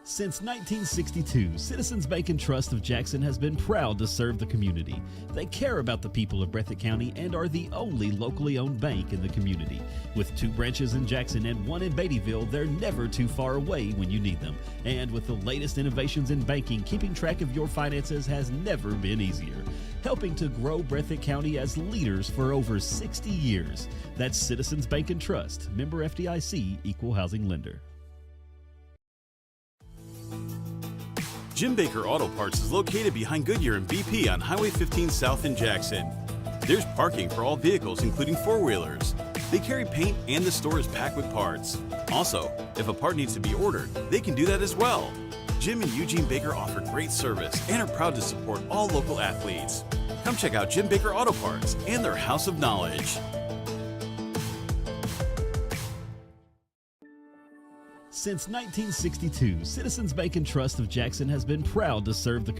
Since 1962, Citizens Bank and Trust of Jackson has been proud to serve the community. They care about the people of Breathitt County and are the only locally owned bank in the community. With 2 branches in Jackson and 1 in Beattyville, they're never too far away when you need them. And with the latest innovations in banking, keeping track of your finances has never been easier. Helping to grow Breathitt County as leaders for over 60 years. That's Citizens Bank and Trust, member FDIC, equal housing lender. Jim Baker Auto Parts is located behind Goodyear and BP on Highway 15 South in Jackson. There's parking for all vehicles, including 4-wheelers. They carry paint and the store is packed with parts. Also, if a part needs to be ordered, they can do that as well. Jim and Eugene Baker offer great service and are proud to support all local athletes. Come check out Jim Baker Auto Parts and their House of Knowledge. Since 1962, Citizens Bank and Trust of Jackson has been proud to serve the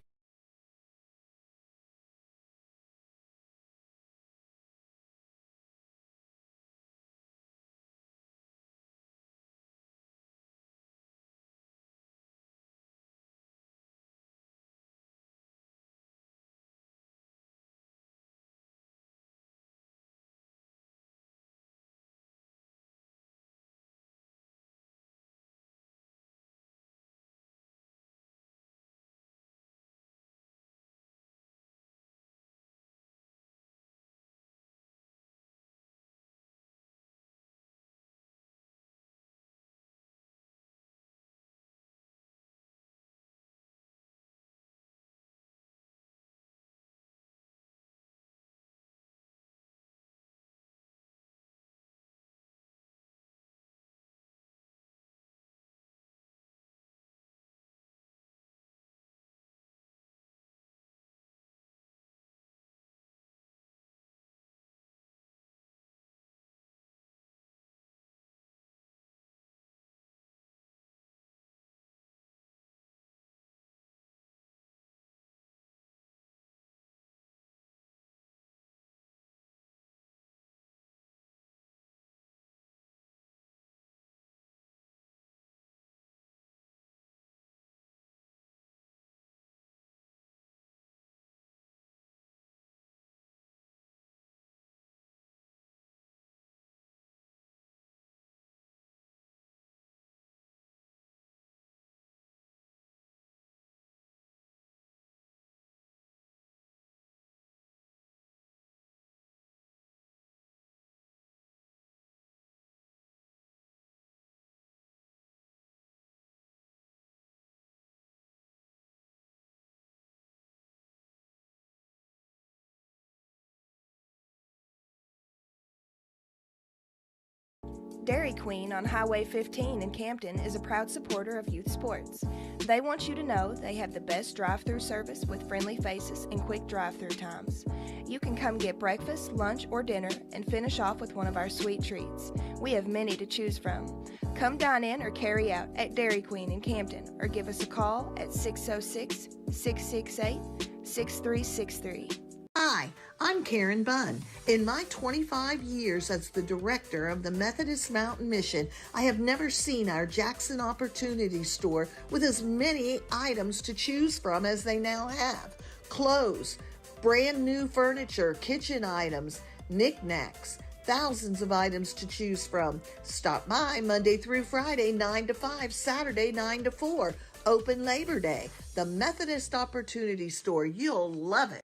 Dairy Queen on Highway 15 in Campton is a proud supporter of youth sports. They want you to know they have the best drive-through service with friendly faces and quick drive-through times. You can come get breakfast, lunch, or dinner and finish off with one of our sweet treats. We have many to choose from. Come dine in or carry out at Dairy Queen in Campton or give us a call at 606-668-6363. Hi, I'm Karen Bunn. In my 25 years as the director of the Methodist Mountain Mission, I have never seen our Jackson Opportunity Store with as many items to choose from as they now have. Clothes, brand new furniture, kitchen items, knickknacks, thousands of items to choose from. Stop by Monday through Friday, 9 to 5, Saturday, 9 to 4. Open Labor Day. The Methodist Opportunity Store. You'll love it.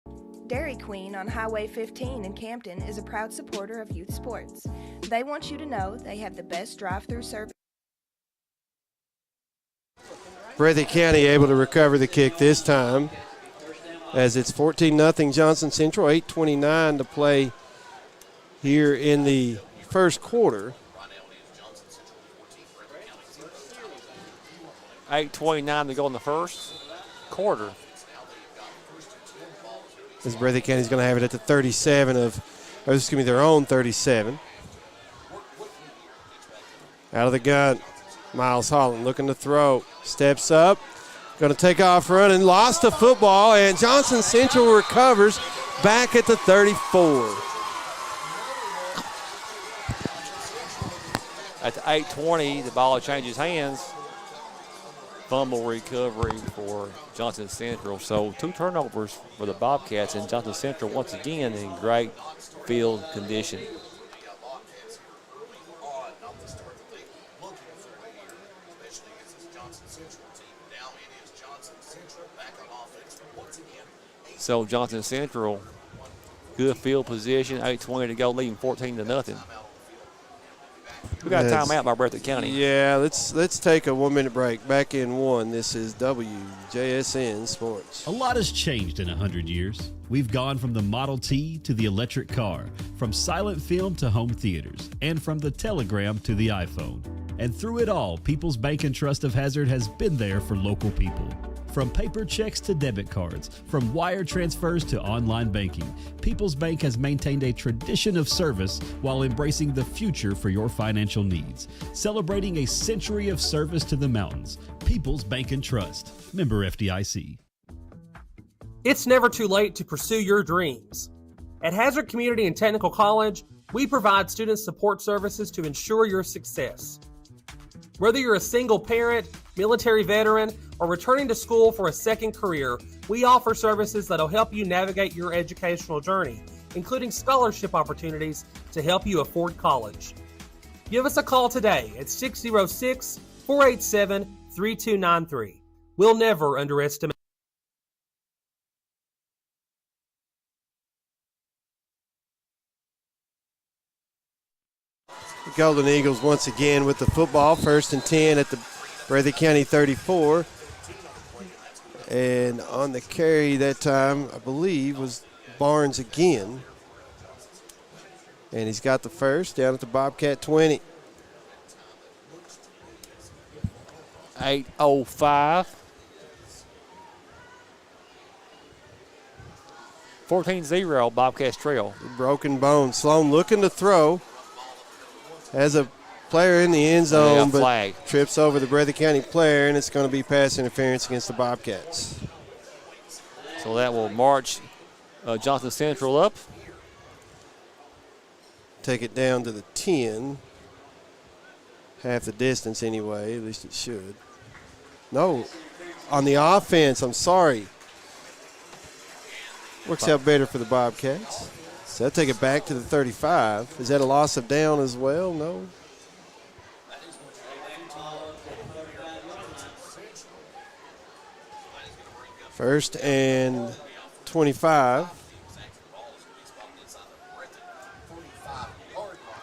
Dairy Queen on Highway 15 in Campton is a proud supporter of youth sports. They want you to know they have the best drive-through service. Breathitt County able to recover the kick this time as it's 14-0 Johnson Central, 8:29 to play here in the first quarter. 8:29 to go in the first quarter. As Breathitt County's going to have it at the 37 their own 37. Out of the gun, Miles Holland looking to throw. Steps up, going to take off running, lost the football, and Johnson Central recovers back at the 34. At the 8:20, the ball changes hands. fumble recovery for Johnson Central. So 2 turnovers for the Bobcats, and Johnson Central once again in great field condition. So Johnson Central, good field position, 8:20 to go, leading 14-0. We got a timeout by Breathitt County. Yeah, let's take a 1-minute break. Back in 1. This is WJSN Sports. A lot has changed in 100 years. We've gone from the Model T to the electric car, from silent film to home theaters, and from the telegram to the iPhone. And through it all, People's Bank and Trust of Hazard has been there for local people. From paper checks to debit cards, from wire transfers to online banking, People's Bank has maintained a tradition of service while embracing the future for your financial needs. Celebrating a century of service to the mountains. People's Bank and Trust. Member FDIC. It's never too late to pursue your dreams. At Hazard Community and Technical College, we provide student support services to ensure your success. Whether you're a single parent, military veteran, or returning to school for a second career, we offer services that'll help you navigate your educational journey, including scholarship opportunities to help you afford college. Give us a call today at 606-487-3293. We'll never underestimate. The Golden Eagles once again with the football, 1st and 10 at the Breathitt County 34. And on the carry that time, I believe, was Barnes again. And he's got the first down at the Bobcat 20. 8:05. 14-0 Bobcats trail. Broken bone. Sloan looking to throw. Has a player in the end zone, but flag. Trips over the Breathitt County player, and it's going to be pass interference against the Bobcats. So that will march Johnson Central up. Take it down to the 10. Half the distance anyway, at least it should. No, on the offense, I'm sorry. Works out better for the Bobcats. So they'll take it back to the 35. Is that a loss of down as well? No. First and 25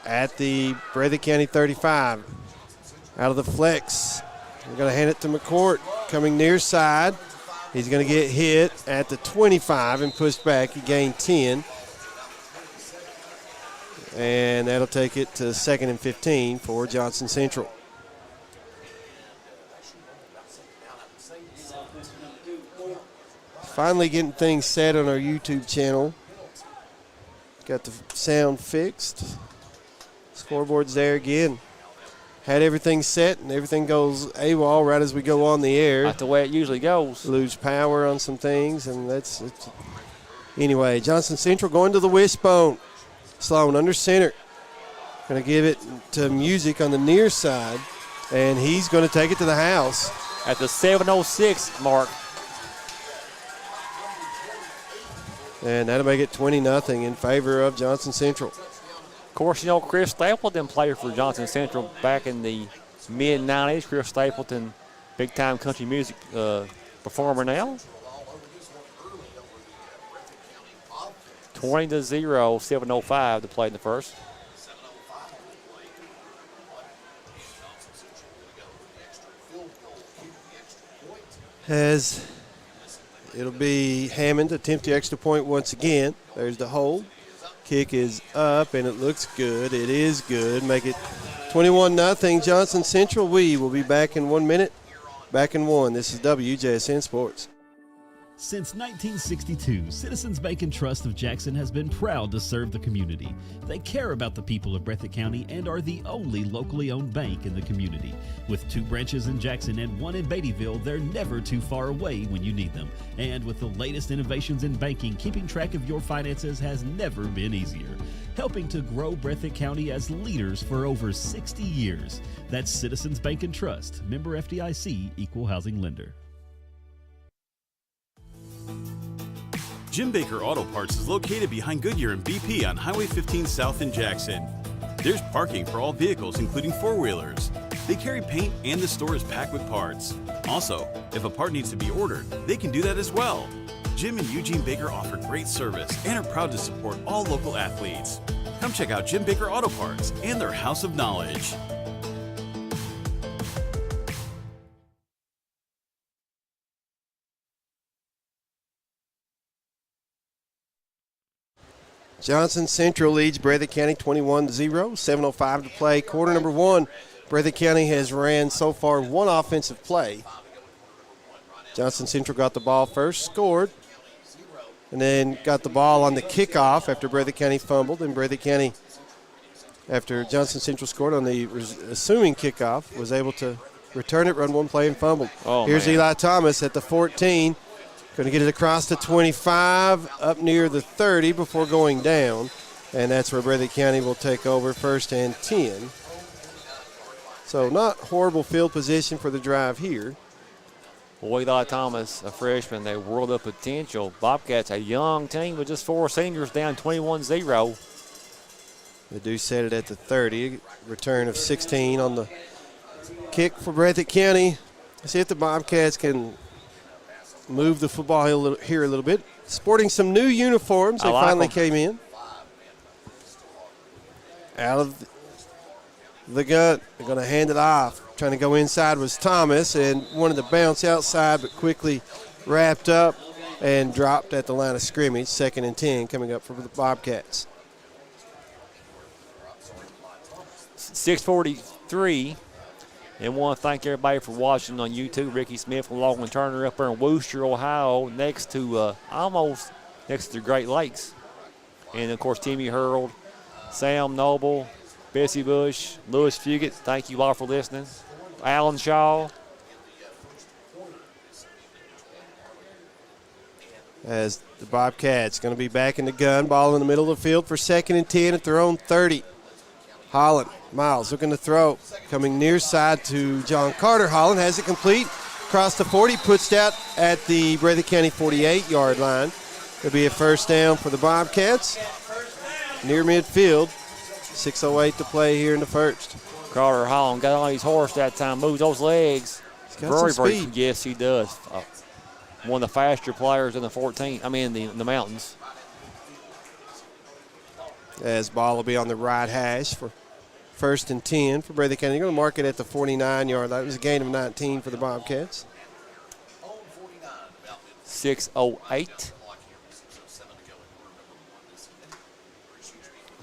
at the Breathitt County 35. Out of the flex. We're going to hand it to McCourt. Coming near side. He's going to get hit at the 25 and pushed back. He gained 10. And that'll take it to 2nd and 15 for Johnson Central. Finally getting things set on our YouTube channel. Got the sound fixed. Scoreboard's there again. Had everything set and everything goes AWOL right as we go on the air. That's the way it usually goes. Lose power on some things, and that's anyway. Johnson Central going to the wishbone. Sloan under center. Going to give it to Music on the near side, and he's going to take it to the house. At the 7:06 mark. And that'll make it 20-0 in favor of Johnson Central. Of course, you know, Chris Stapleton played for Johnson Central back in the mid-90s. Chris Stapleton, big-time country music performer now. 20-0, 7:05 to play in the first. As it'll be Hammond attempt the extra point once again. There's the hold. Kick is up, and it looks good. It is good. Make it 21-0 Johnson Central. We will be back in 1 minute. Back in 1. This is WJSN Sports. Since 1962, Citizens Bank and Trust of Jackson has been proud to serve the community. They care about the people of Breathitt County and are the only locally owned bank in the community. With 2 branches in Jackson and 1 in Beattyville, they're never too far away when you need them. And with the latest innovations in banking, keeping track of your finances has never been easier. Helping to grow Breathitt County as leaders for over 60 years. That's Citizens Bank and Trust, member FDIC, equal housing lender. Jim Baker Auto Parts is located behind Goodyear and BP on Highway 15 South in Jackson. There's parking for all vehicles, including 4-wheelers. They carry paint and the store is packed with parts. Also, if a part needs to be ordered, they can do that as well. Jim and Eugene Baker offer great service and are proud to support all local athletes. Come check out Jim Baker Auto Parts and their House of Knowledge. Johnson Central leads Breathitt County 21-0, 7:05 to play. Quarter number 1, Breathitt County has ran so far 1 offensive play. Johnson Central got the ball first, scored, and then got the ball on the kickoff after Breathitt County fumbled. And Breathitt County, after Johnson Central scored on the assuming kickoff, was able to return it, run 1 play, and fumbled. Here's Eli Thomas at the 14. Going to get it across the 25, up near the 30 before going down. And that's where Breathitt County will take over, 1st and 10. So not horrible field position for the drive here. Well, Eli Thomas, a freshman, they world of potential. Bobcats, a young team with just 4 seniors, down 21-0. They do set it at the 30. Return of 16 on the kick for Breathitt County. See if the Bobcats can move the football here a little bit. Sporting some new uniforms. They finally came in. Out of the gun. They're going to hand it off. Trying to go inside was Thomas and wanted to bounce outside, but quickly wrapped up and dropped at the line of scrimmage. 2nd and 10 coming up for the Bobcats. 6:43. And want to thank everybody for watching on YouTube. Ricky Smith and Logan Turner up there in Wooster, Ohio, next to almost next to the Great Lakes. And, of course, Timmy Hurld, Sam Noble, Bessie Bush, Lewis Fugit. Thank you all for listening. Alan Shaw. As the Bobcats going to be back in the gun. Ball in the middle of the field for 2nd and 10 at their own 30. Holland, Miles looking to throw. Coming near side to John Carter. Holland has it complete. Across the 40, puts out at the Breathitt County 48-yard line. It'll be a 1st down for the Bobcats. Near midfield. 6:08 to play here in the 1st. Carter Holland got on his horse that time, moves those legs. He's got some speed. Yes, he does. One of the faster players in the 14. I mean, the mountains. As ball will be on the right hash for 1st and 10 for Breathitt County. They're going to mark it at the 49-yard line. It was a gain of 19 for the Bobcats. 6:08.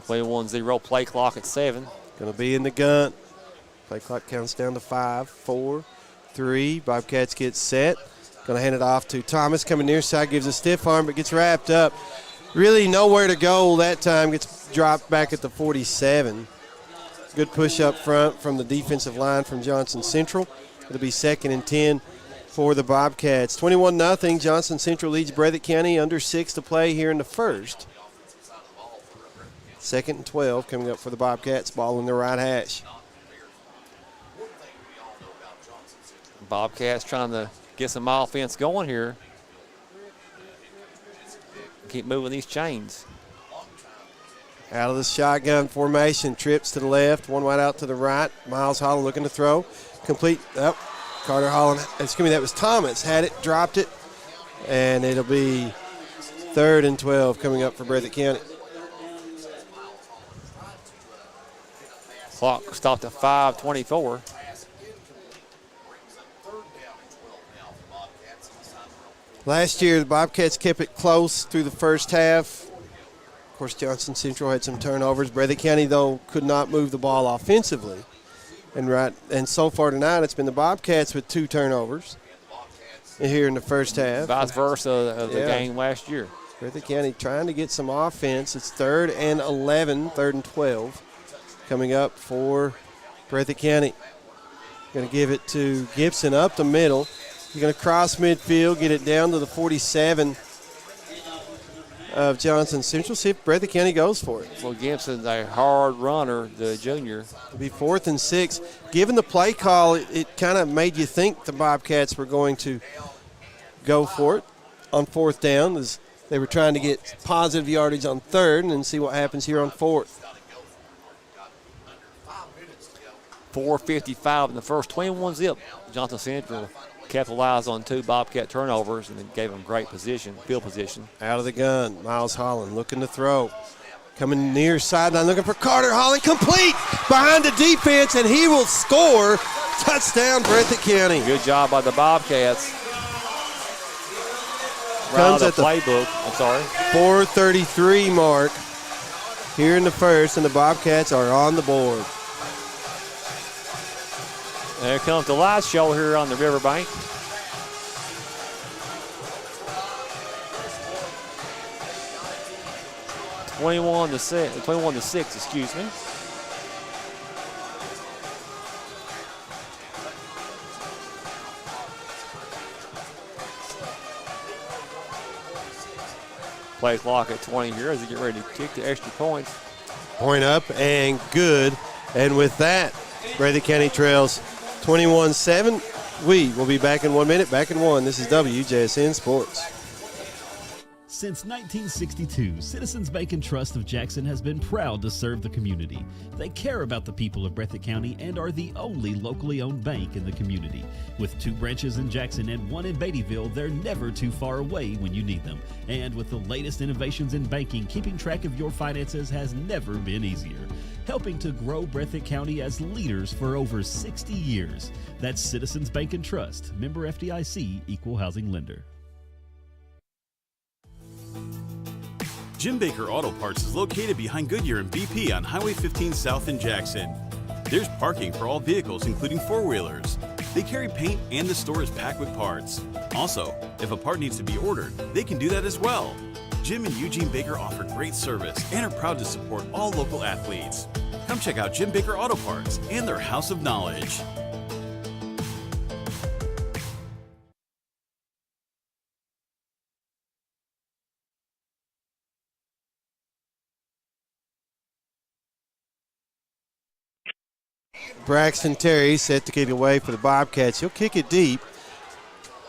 21-0 play clock at 7. Going to be in the gun. Play clock counts down to 5, 4, 3. Bobcats get set. Going to hand it off to Thomas. Coming near side, gives a stiff arm, but gets wrapped up. Really nowhere to go that time. Gets dropped back at the 47. Good push up front from the defensive line from Johnson Central. It'll be 2nd and 10 for the Bobcats. 21-0. Johnson Central leads Breathitt County. Under 6 to play here in the 1st. 2nd and 12 coming up for the Bobcats. Ball in the right hash. Bobcats trying to get some offense going here. Keep moving these chains. Out of the shotgun formation, trips to the left, one wide out to the right. Miles Holland looking to throw. Complete. Carter Holland, that was Thomas, had it, dropped it, and it'll be 3rd and 12 coming up for Breathitt County. Clock stopped at 5:24. Last year, the Bobcats kept it close through the 1st half. Of course, Johnson Central had some turnovers. Breathitt County, though, could not move the ball offensively. And so far tonight, it's been the Bobcats with 2 turnovers. here in the first half. Vice versa of the game last year. Breathitt County trying to get some offense. It's 3rd and 11, 3rd and 12 coming up for Breathitt County. Going to give it to Gibson up the middle. He's going to cross midfield, get it down to the 47 of Johnson Central. See if Breathitt County goes for it. Well, Gibson's a hard runner, the junior. It'll be 4th and 6. Given the play call, it kind of made you think the Bobcats were going to go for it on 4th down, as they were trying to get positive yardage on 3rd and then see what happens here on 4th. 4:55 in the first, 21-zip. Johnson Central capitalized on 2 Bobcat turnovers and then gave them great field position. Out of the gun, Miles Holland looking to throw. Coming near sideline, looking for Carter Holland. Complete behind the defense, and he will score. Touchdown, Breathitt County. Good job by the Bobcats. Comes Right at the playbook. I'm sorry. 4:33 mark here in the first, and the Bobcats are on the board. There comes the last show here on the riverbank. Twenty-one to 6, excuse me. Play clock at 20 here as they get ready to kick the extra points. Point up and good. And with that, Breathitt County trails 21-7. We will be back in 1 minute. Back in 1. This is WJSN Sports. Since 1962, Citizens Bank and Trust of Jackson has been proud to serve the community. They care about the people of Breathitt County and are the only locally owned bank in the community. With 2 branches in Jackson and 1 in Beattyville, they're never too far away when you need them. And with the latest innovations in banking, keeping track of your finances has never been easier. Helping to grow Breathitt County as leaders for over 60 years. That's Citizens Bank and Trust, member FDIC, equal housing lender. Jim Baker Auto Parts is located behind Goodyear and BP on Highway 15 South in Jackson. There's parking for all vehicles, including 4-wheelers. They carry paint and the store is packed with parts. Also, if a part needs to be ordered, they can do that as well. Jim and Eugene Baker offer great service and are proud to support all local athletes. Come check out Jim Baker Auto Parts and their House of Knowledge. Braxton Terry set to kick it away for the Bobcats. He'll kick it deep.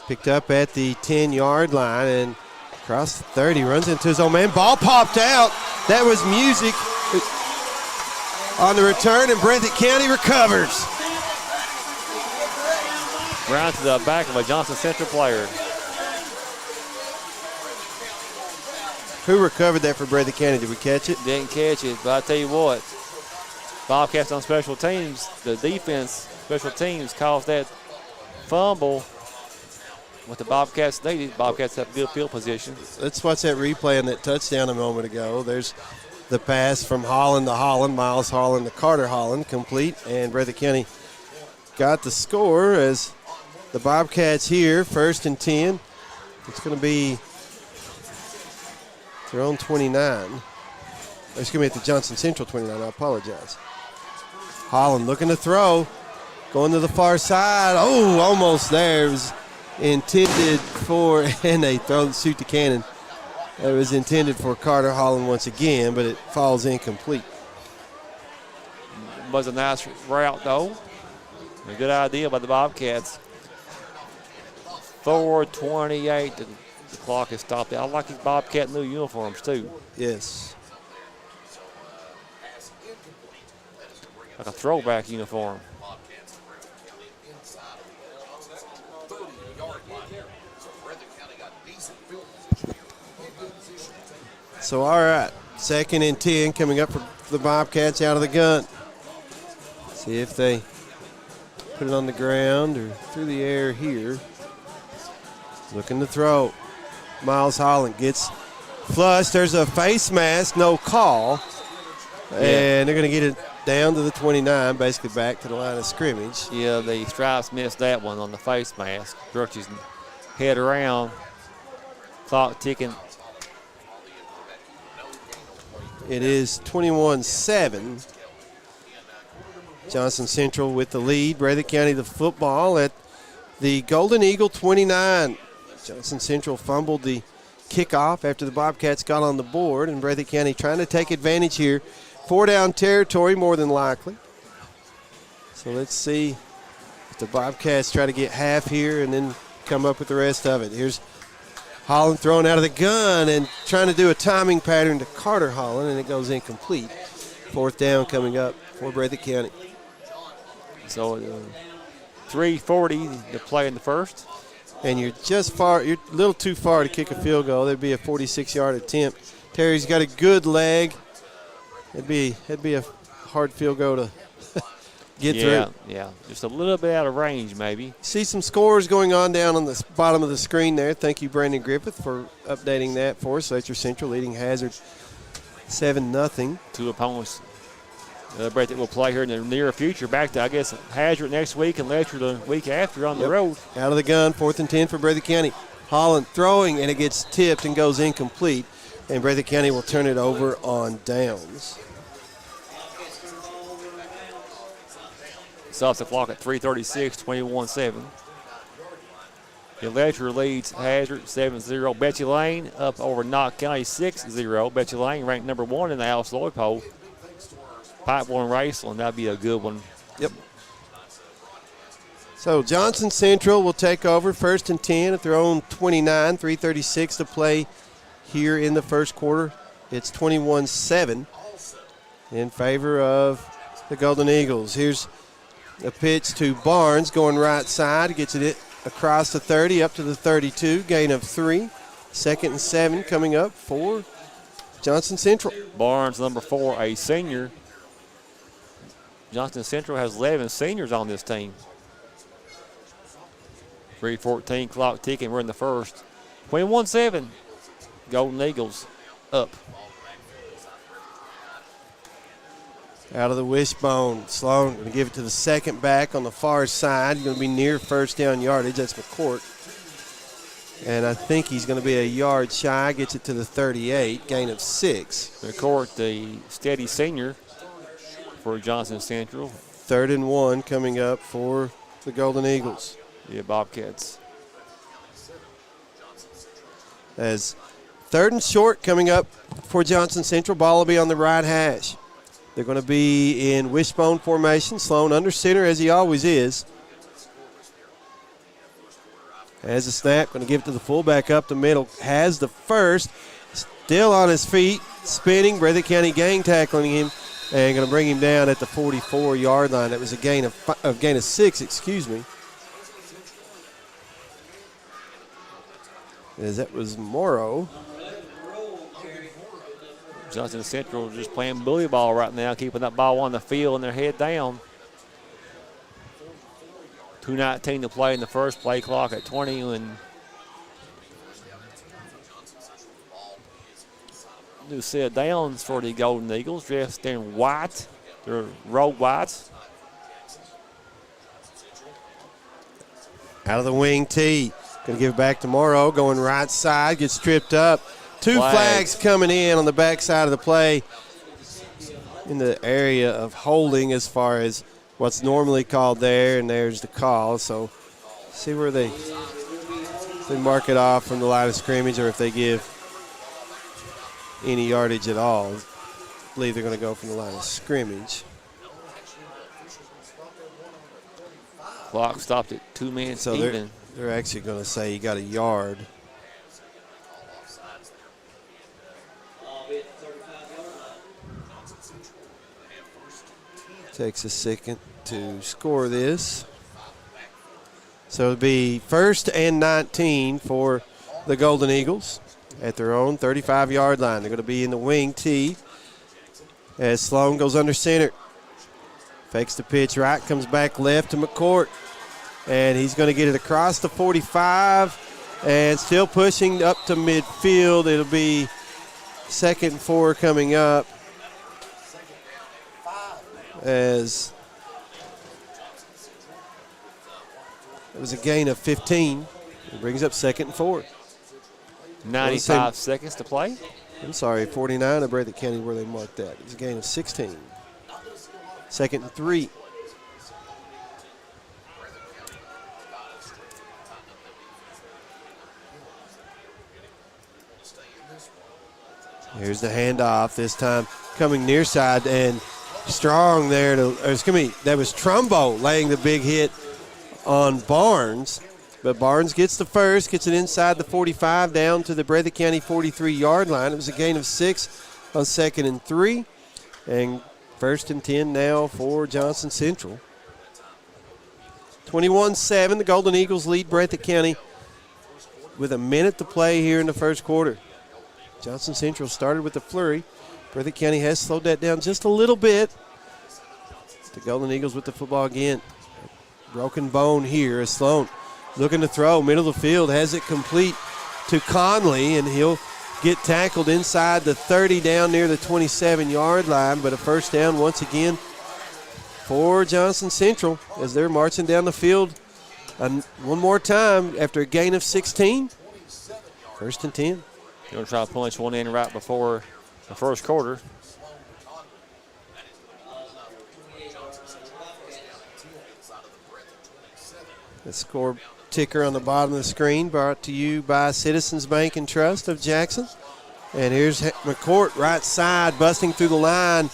Picked up at the 10-yard line and across the 30. Runs into his own man. Ball popped out. That was music on the return, and Breathitt County recovers. Round to the back of a Johnson Central player. Who recovered that for Breathitt County? Did we catch it? Didn't catch it, but I tell you what, Bobcats on special teams, the defense, special teams caused that fumble. What the Bobcats needed, Bobcats have good field position. Let's watch that replay on that touchdown a moment ago. There's the pass from Holland to Holland, Miles Holland to Carter Holland, complete, and Breathitt County got the score as the Bobcats here, 1st and 10. It's going to be their own 29. It's going to be at the Johnson Central 29. I apologize. Holland looking to throw, going to the far side. Oh, almost there. It was intended for, and they shoot the cannon. It was intended for Carter Holland once again, but it falls incomplete. Was a nice route, though. A good idea by the Bobcats. 4:28. The clock is stopped. I like these Bobcat new uniforms, too. Yes. Like a throwback uniform. So, all right, 2nd and 10 coming up for the Bobcats out of the gun. See if they put it on the ground or through the air here. Looking to throw. Miles Holland gets flushed. There's a face mask, no call. And they're going to get it down to the 29, basically back to the line of scrimmage. Yeah, the Stripes missed that one on the face mask. Brooks head around. Clock ticking. It is 21-7. Johnson Central with the lead. Breathitt County the football at the Golden Eagle 29. Johnson Central fumbled the kickoff after the Bobcats got on the board, and Breathitt County trying to take advantage here. 4-down territory more than likely. So let's see if the Bobcats try to get half here and then come up with the rest of it. Here's Holland throwing out of the gun and trying to do a timing pattern to Carter Holland, and it goes incomplete. 4th down coming up for Breathitt County. So 3:40 to play in the first. And you're a little too far to kick a field goal. There'd be a 46-yard attempt. Terry's got a good leg. It'd be a hard field goal to get through. Yeah, just a little bit out of range maybe. See some scores going on down on the bottom of the screen there. Thank you, Brandon Griffith, for updating that for us. Letcher Central leading Hazard 7-0. Two opponents Breathitt will play here in the near future. Back to, I guess, Hazard next week and Letcher the week after on the road. Out of the gun, 4th and 10 for Breathitt County. Holland throwing, and it gets tipped and goes incomplete. And Breathitt County will turn it over on downs. Stops the clock at 3:36, 21-7. The Letcher leads Hazard 7-0. Betty Lane up over Knox County 6-0. Betty Lane ranked number 1 in the Alice Lloyd poll. Pipeline Raceland, that'd be a good one. Yep. So Johnson Central will take over 1st and 10 at their own 29, 3:36 to play here in the first quarter. It's 21-7 in favor of the Golden Eagles. Here's a pitch to Barnes going right side, gets it across the 30 up to the 32, gain of 3. 2nd and 7 coming up for Johnson Central. Barnes, number 4, a senior. Johnson Central has 11 seniors on this team. 3:14 clock ticking. We're in the first. 21-7. Golden Eagles up. Out of the wishbone. Sloan going to give it to the second back on the far side. He's going to be near 1st down yardage. That's McCourt. And I think he's going to be a yard shy. Gets it to the 38. Gain of 6. McCourt, the steady senior for Johnson Central. 3rd and 1 coming up for the Golden Eagles. Yeah, Bobcats. As 3rd and short coming up for Johnson Central. Ball will be on the right hash. They're going to be in wishbone formation. Sloan under center as he always is. Has a snap. Going to give it to the fullback up the middle. Has the first. Still on his feet. Spinning. Breathitt County gang tackling him. And going to bring him down at the 44-yard line. That was a gain of 6, excuse me. As that was Morrow. Johnson Central just playing bully ball right now, keeping that ball on the field and their head down. 2:19 to play in the first. Play clock at 20. And new set of downs for the Golden Eagles, dressed in white. They're road whites. Out of the wing tee. Going to give it back to Morrow. Going right side. Gets tripped up. Two flags coming in on the backside of the play in the area of holding as far as what's normally called there, and there's the call. So see where they mark it off from the line of scrimmage, or if they give any yardage at all. I believe they're going to go from the line of scrimmage. Clock stopped at 2 minutes so even. They're actually going to say he got a yard. Takes a second to score this. So it'll be 1st and 19 for the Golden Eagles at their own 35-yard line. They're going to be in the wing tee as Sloan goes under center. Fakes the pitch right, comes back left to McCourt. And he's going to get it across the 45 and still pushing up to midfield. It'll be 2nd and 4 coming up. As it was a gain of 15. It brings up 2nd and 4. 95 seconds to play. I'm sorry, 49 of Breathitt County where they marked that. It's a gain of 16. 2nd and 3. Here's the handoff, this time coming near side, and Strong there that was Trumbo laying the big hit on Barnes. But Barnes gets the first, gets it inside the 45 down to the Breathitt County 43-yard line. It was a gain of 6 on 2nd and 3. And 1st and 10 now for Johnson Central. 21-7, the Golden Eagles lead Breathitt County with a minute to play here in the first quarter. Johnson Central started with a flurry. Breathitt County has slowed that down just a little bit. The Golden Eagles with the football again. Broken bone here is Sloan. Looking to throw, middle of the field, has it complete to Conley, and he'll get tackled inside the 30 down near the 27-yard line, but a first down once again for Johnson Central as they're marching down the field one more time after a gain of 16. 1st and 10. They're going to try to punch one in right before the first quarter. The score ticker on the bottom of the screen brought to you by Citizens Bank and Trust of Jackson. And here's McCourt right side busting through the line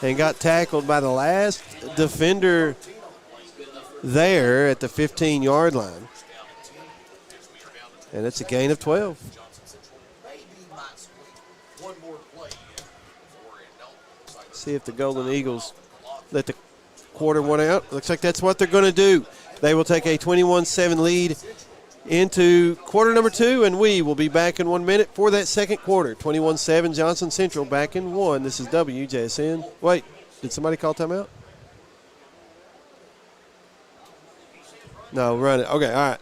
and got tackled by the last defender there at the 15-yard line. And it's a gain of 12. See if the Golden Eagles let the quarter one out. Looks like that's what they're going to do. They will take a 21-7 lead into quarter number 2, and we will be back in 1 minute for that second quarter. 21-7, Johnson Central back in 1. This is WJSN. Wait, did somebody call timeout? No, run it. Okay, all right.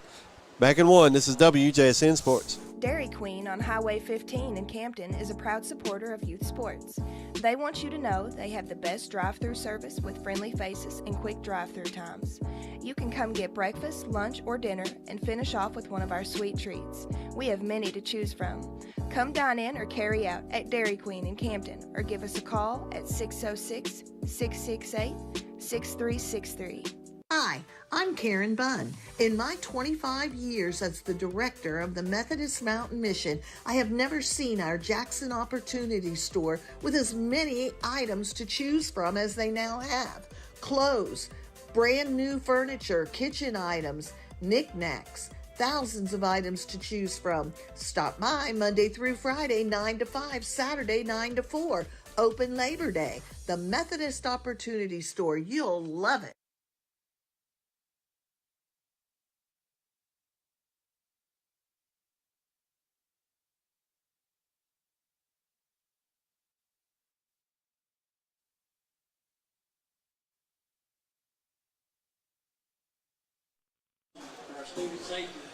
Back in 1. This is WJSN Sports. Dairy Queen on Highway 15 in Campton is a proud supporter of youth sports. They want you to know they have the best drive-through service with friendly faces and quick drive-through times. You can come get breakfast, lunch, or dinner and finish off with one of our sweet treats. We have many to choose from. Come dine in or carry out at Dairy Queen in Campton or give us a call at 606-668-6363. Hi, I'm Karen Bunn. In my 25 years as the director of the Methodist Mountain Mission, I have never seen our Jackson Opportunity Store with as many items to choose from as they now have. Clothes, brand new furniture, kitchen items, knickknacks, thousands of items to choose from. Stop by Monday through Friday, 9 to 5, Saturday, 9 to 4. Open Labor Day. The Methodist Opportunity Store. You'll love it.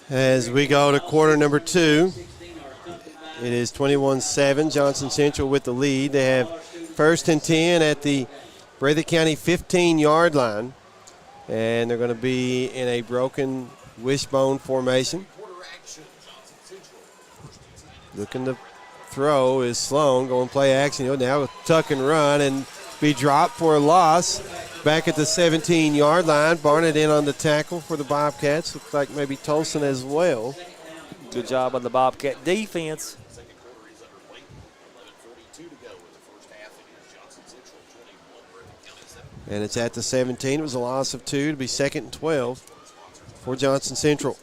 As we go to quarter number 2, it is 21-7. Johnson Central with the lead. They have 1st and 10 at the Breathitt County 15-yard line. And they're going to be in a broken wishbone formation. Looking to throw is Sloan. Going play action. He'll now tuck and run and be dropped for a loss. Back at the 17-yard line. Barnett in on the tackle for the Bobcats. Looks like maybe Tolson as well. Good job on the Bobcat defense. And it's at the 17. It was a loss of 2 to be 2nd and 12 for Johnson Central.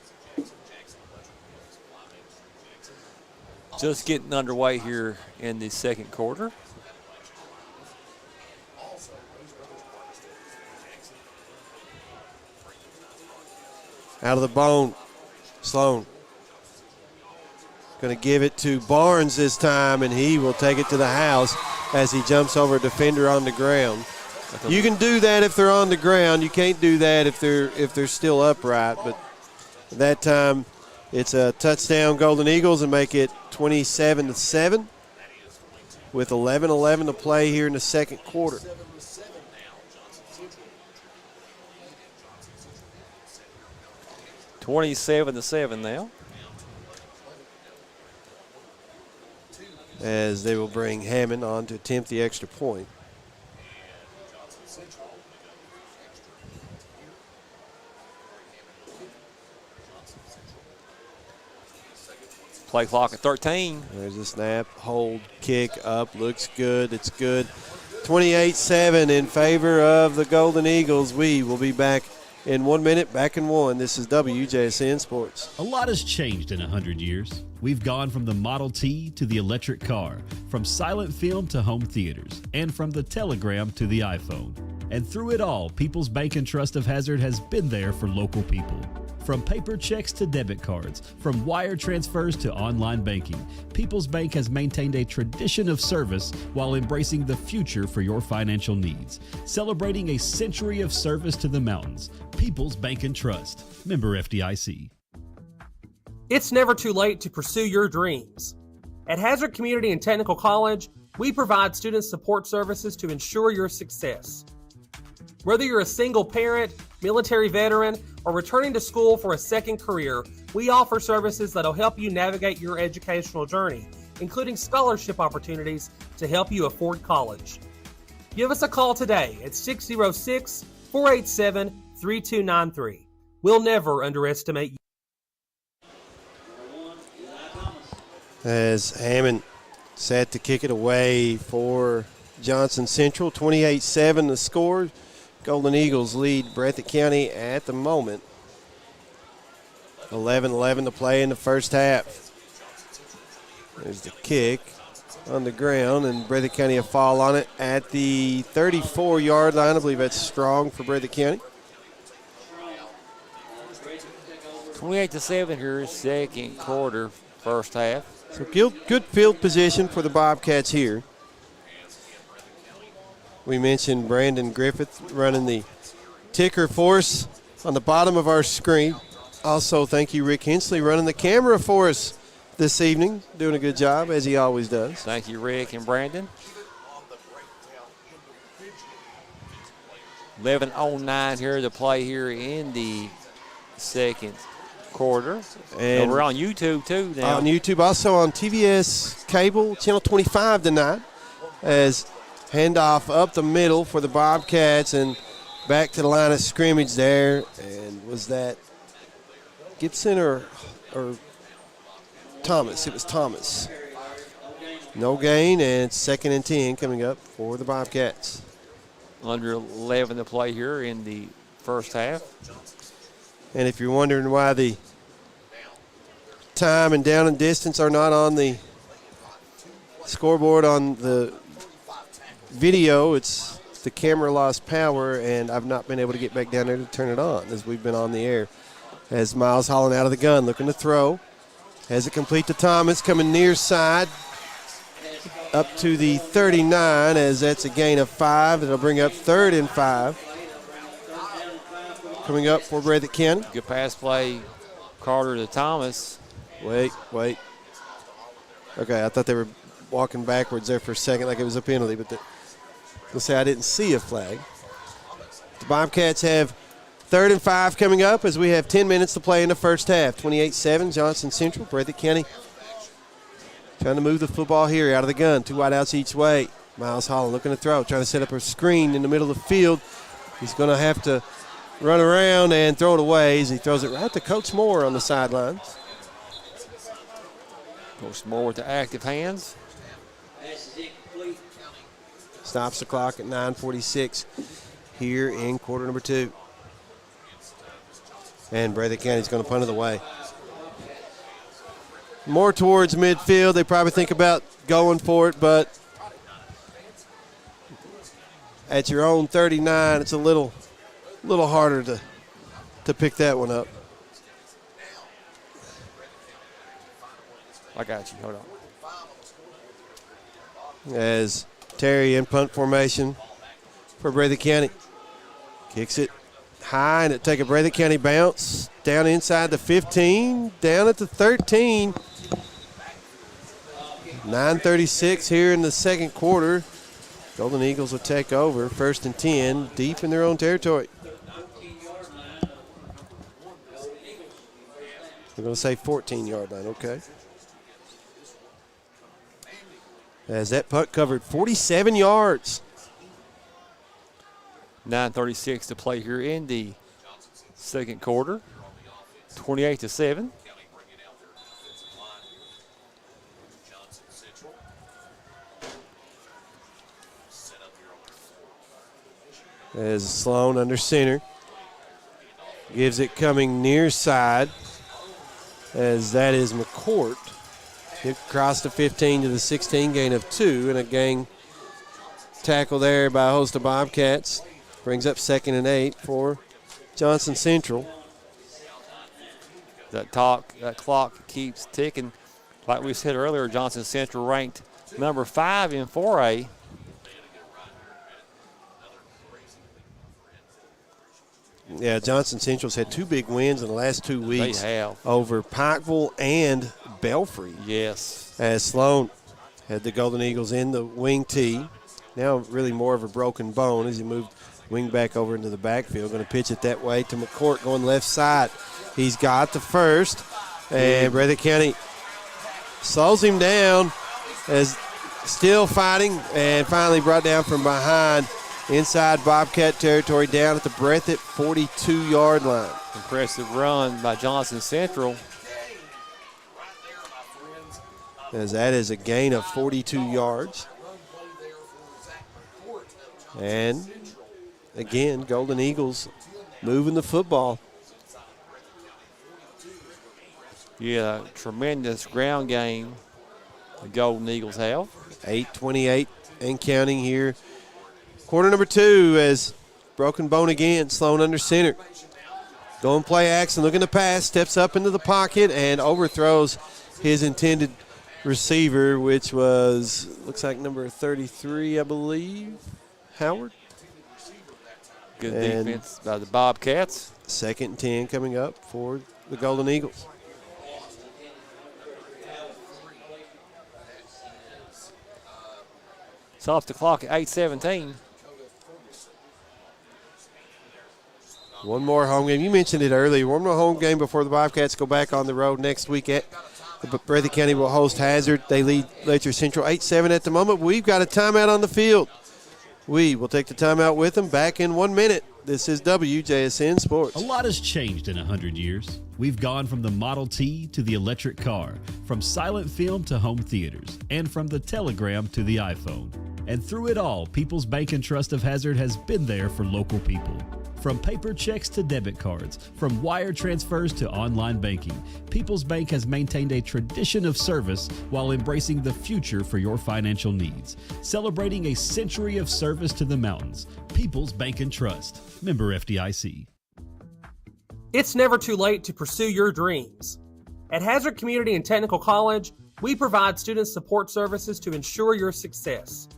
Just getting underway here in the second quarter. Out of the bone, Sloan. Going to give it to Barnes this time, and he will take it to the house as he jumps over a defender on the ground. You can do that if they're on the ground. You can't do that if they're still upright. But that time, it's a touchdown Golden Eagles and make it 27-7 with 11:11 to play here in the second quarter. 27-7 now. As they will bring Hammond on to attempt the extra point. Play clock at 13. There's a snap, hold, kick up, looks good, it's good. 28-7 in favor of the Golden Eagles. We will be back in 1 minute, back in one. This is WJSN Sports. A lot has changed in 100 years. We've gone from the Model T to the electric car, from silent film to home theaters, and from the telegram to the iPhone. And through it all, People's Bank and Trust of Hazard has been there for local people. From paper checks to debit cards, from wire transfers to online banking, People's Bank has maintained a tradition of service while embracing the future for your financial needs. Celebrating a century of service to the mountains. People's Bank and Trust. Member FDIC. It's never too late to pursue your dreams. At Hazard Community and Technical College, we provide student support services to ensure your success. Whether you're a single parent, military veteran, or returning to school for a second career, we offer services that'll help you navigate your educational journey, including scholarship opportunities to help you afford college. Give us a call today at 606-487-3293. We'll never underestimate you. As Hammond set to kick it away for Johnson Central, 28-7 the score. Golden Eagles lead Breathitt County at the moment. 11-11 to play in the first half. There's the kick on the ground, and Breathitt County a fall on it at the 34-yard line. I believe that's strong for Breathitt County. 28-7 here, second quarter, first half. So good field position for the Bobcats here. We mentioned Brandon Griffith running the ticker for us on the bottom of our screen. Also, thank you, Rick Hensley, running the camera for us this evening. Doing a good job, as he always does. Thank you, Rick and Brandon. 11:09 here to play here in the second quarter. And we're on YouTube, too, now. On YouTube, also on TVS Cable, Channel 25 tonight, as handoff up the middle for the Bobcats and back to the line of scrimmage there. And was that Gibson or Thomas? It was Thomas. No gain, and 2nd and 10 coming up for the Bobcats. Under 11 to play here in the first half. And if you're wondering why the time and down and distance are not on the scoreboard on the video, it's the camera lost power, and I've not been able to get back down there to turn it on as we've been on the air. As Miles Holland out of the gun, looking to throw. Has it complete to Thomas, coming near side up to the 39, as that's a gain of 5. That'll bring up 3rd and 5. Coming up for Breathitt County. Good pass play, Carter to Thomas. Wait. Okay, I thought they were walking backwards there for a second like it was a penalty, but let's say I didn't see a flag. The Bobcats have 3rd and 5 coming up as we have 10 minutes to play in the first half. 28-7, Johnson Central. Breathitt County trying to move the football here out of the gun. 2 wideouts each way. Miles Holland looking to throw, trying to set up a screen in the middle of the field. He's going to have to run around and throw it away as he throws it right to Coach Moore on the sidelines. Coach Moore with the active hands. Stops the clock at 9:46 here in quarter number 2. And Breathitt County's going to punt it away. More towards midfield. They probably think about going for it, but at your own 39, it's a little harder to pick that one up. I got you. Hold on. As Terry in punt formation for Breathitt County. Kicks it high, and it take a Breathitt County bounce down inside the 15, down at the 13. 9:36 here in the second quarter. Golden Eagles will take over, 1st and 10, deep in their own territory. We're going to say 14-yard line, okay. As that punt covered 47 yards. 9:36 to play here in the second quarter. 28-7. As Sloan under center. Gives it coming near side. As that is McCourt. Hit across the 15 to the 16, gain of 2, and a gang tackle there by a host of Bobcats. Brings up 2nd and 8 for Johnson Central. That clock keeps ticking. Like we said earlier, Johnson Central ranked number 5 in 4A. Yeah, Johnson Central's had 2 big wins in the last 2 weeks. They have. Over Pikeville and Belfry. Yes. As Sloan had the Golden Eagles in the wing tee. Now really more of a broken bone as he moved wing back over into the backfield. Going to pitch it that way to McCourt going left side. He's got the first. And Breathitt County slows him down as still fighting and finally brought down from behind inside Bobcat territory down at the Breathitt 42-yard line. Impressive run by Johnson Central. As that is a gain of 42 yards. And again, Golden Eagles moving the football. Yeah, tremendous ground game the Golden Eagles have. 8:28 and counting here. Quarter number 2 as broken bone again, Sloan under center. Going play action, looking to pass, steps up into the pocket and overthrows his intended receiver, which was, looks like number 33, I believe, Howard. Good And defense by the Bobcats. 2nd and 10 coming up for the Golden Eagles. It's off the clock at 8:17. One more home game. You mentioned it earlier. One more home game before the Bobcats go back on the road next week. Breathitt County will host Hazard. They lead Letcher Central 8-7 at the moment. We've got a timeout on the field. We will take the timeout with them back in 1 minute. This is WJSN Sports. A lot has changed in 100 years. We've gone from the Model T to the electric car, from silent film to home theaters, and from the telegram to the iPhone. And through it all, People's Bank and Trust of Hazard has been there for local people. From paper checks to debit cards, from wire transfers to online banking, People's Bank has maintained a tradition of service while embracing the future for your financial needs. Celebrating a century of service to the mountains. People's Bank and Trust. Member FDIC. It's never too late to pursue your dreams. At Hazard Community and Technical College, we provide student support services to ensure your success.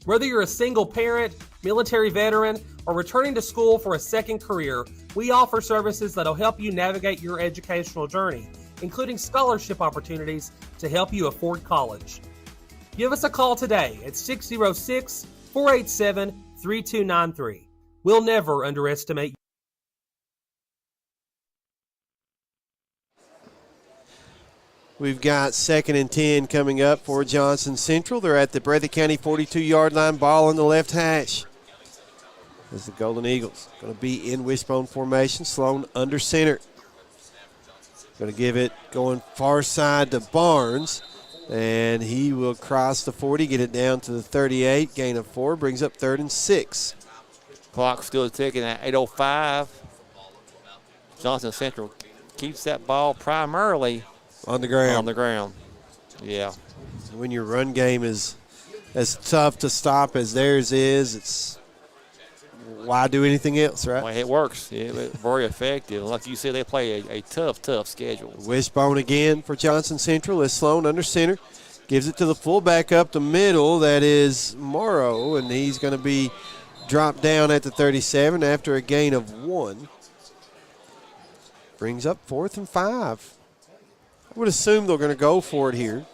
Whether you're a single parent, military veteran, or returning to school for a second career, we offer services that'll help you navigate your educational journey, including scholarship opportunities to help you afford college. Give us a call today at 606-487-3293. We'll never underestimate you. We've got 2nd and 10 coming up for Johnson Central. They're at the Breathitt County 42-yard line, ball on the left hash. As the Golden Eagles going to be in wishbone formation. Sloan under center. Going to give it going far side to Barnes. And he will cross the 40, get it down to the 38. Gain of 4, brings up 3rd and 6. Clock still ticking at 8:05. Johnson Central keeps that ball primarily on the ground. On the ground, yeah. When your run game is as tough to stop as theirs is, it's why do anything else, right? Well, it works. It's very effective. Like you said, they play a tough schedule. Wishbone again for Johnson Central as Sloan under center. Gives it to the fullback up the middle. That is Morrow, and he's going to be dropped down at the 37 after a gain of 1. Brings up 4th and 5. I would assume they're going to go for it here.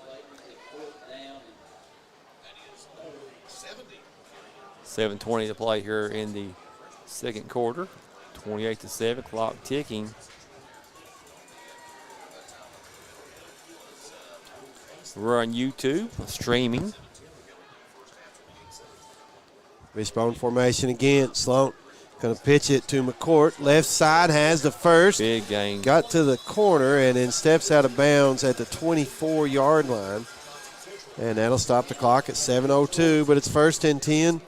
7:20 to play here in the second quarter. 28-7, clock ticking. We're on YouTube, streaming. Wishbone formation again. Sloan going to pitch it to McCourt. Left side has the first. Big game. Got to the corner and then steps out of bounds at the 24-yard line. And that'll stop the clock at 7:02, but it's 1st and 10.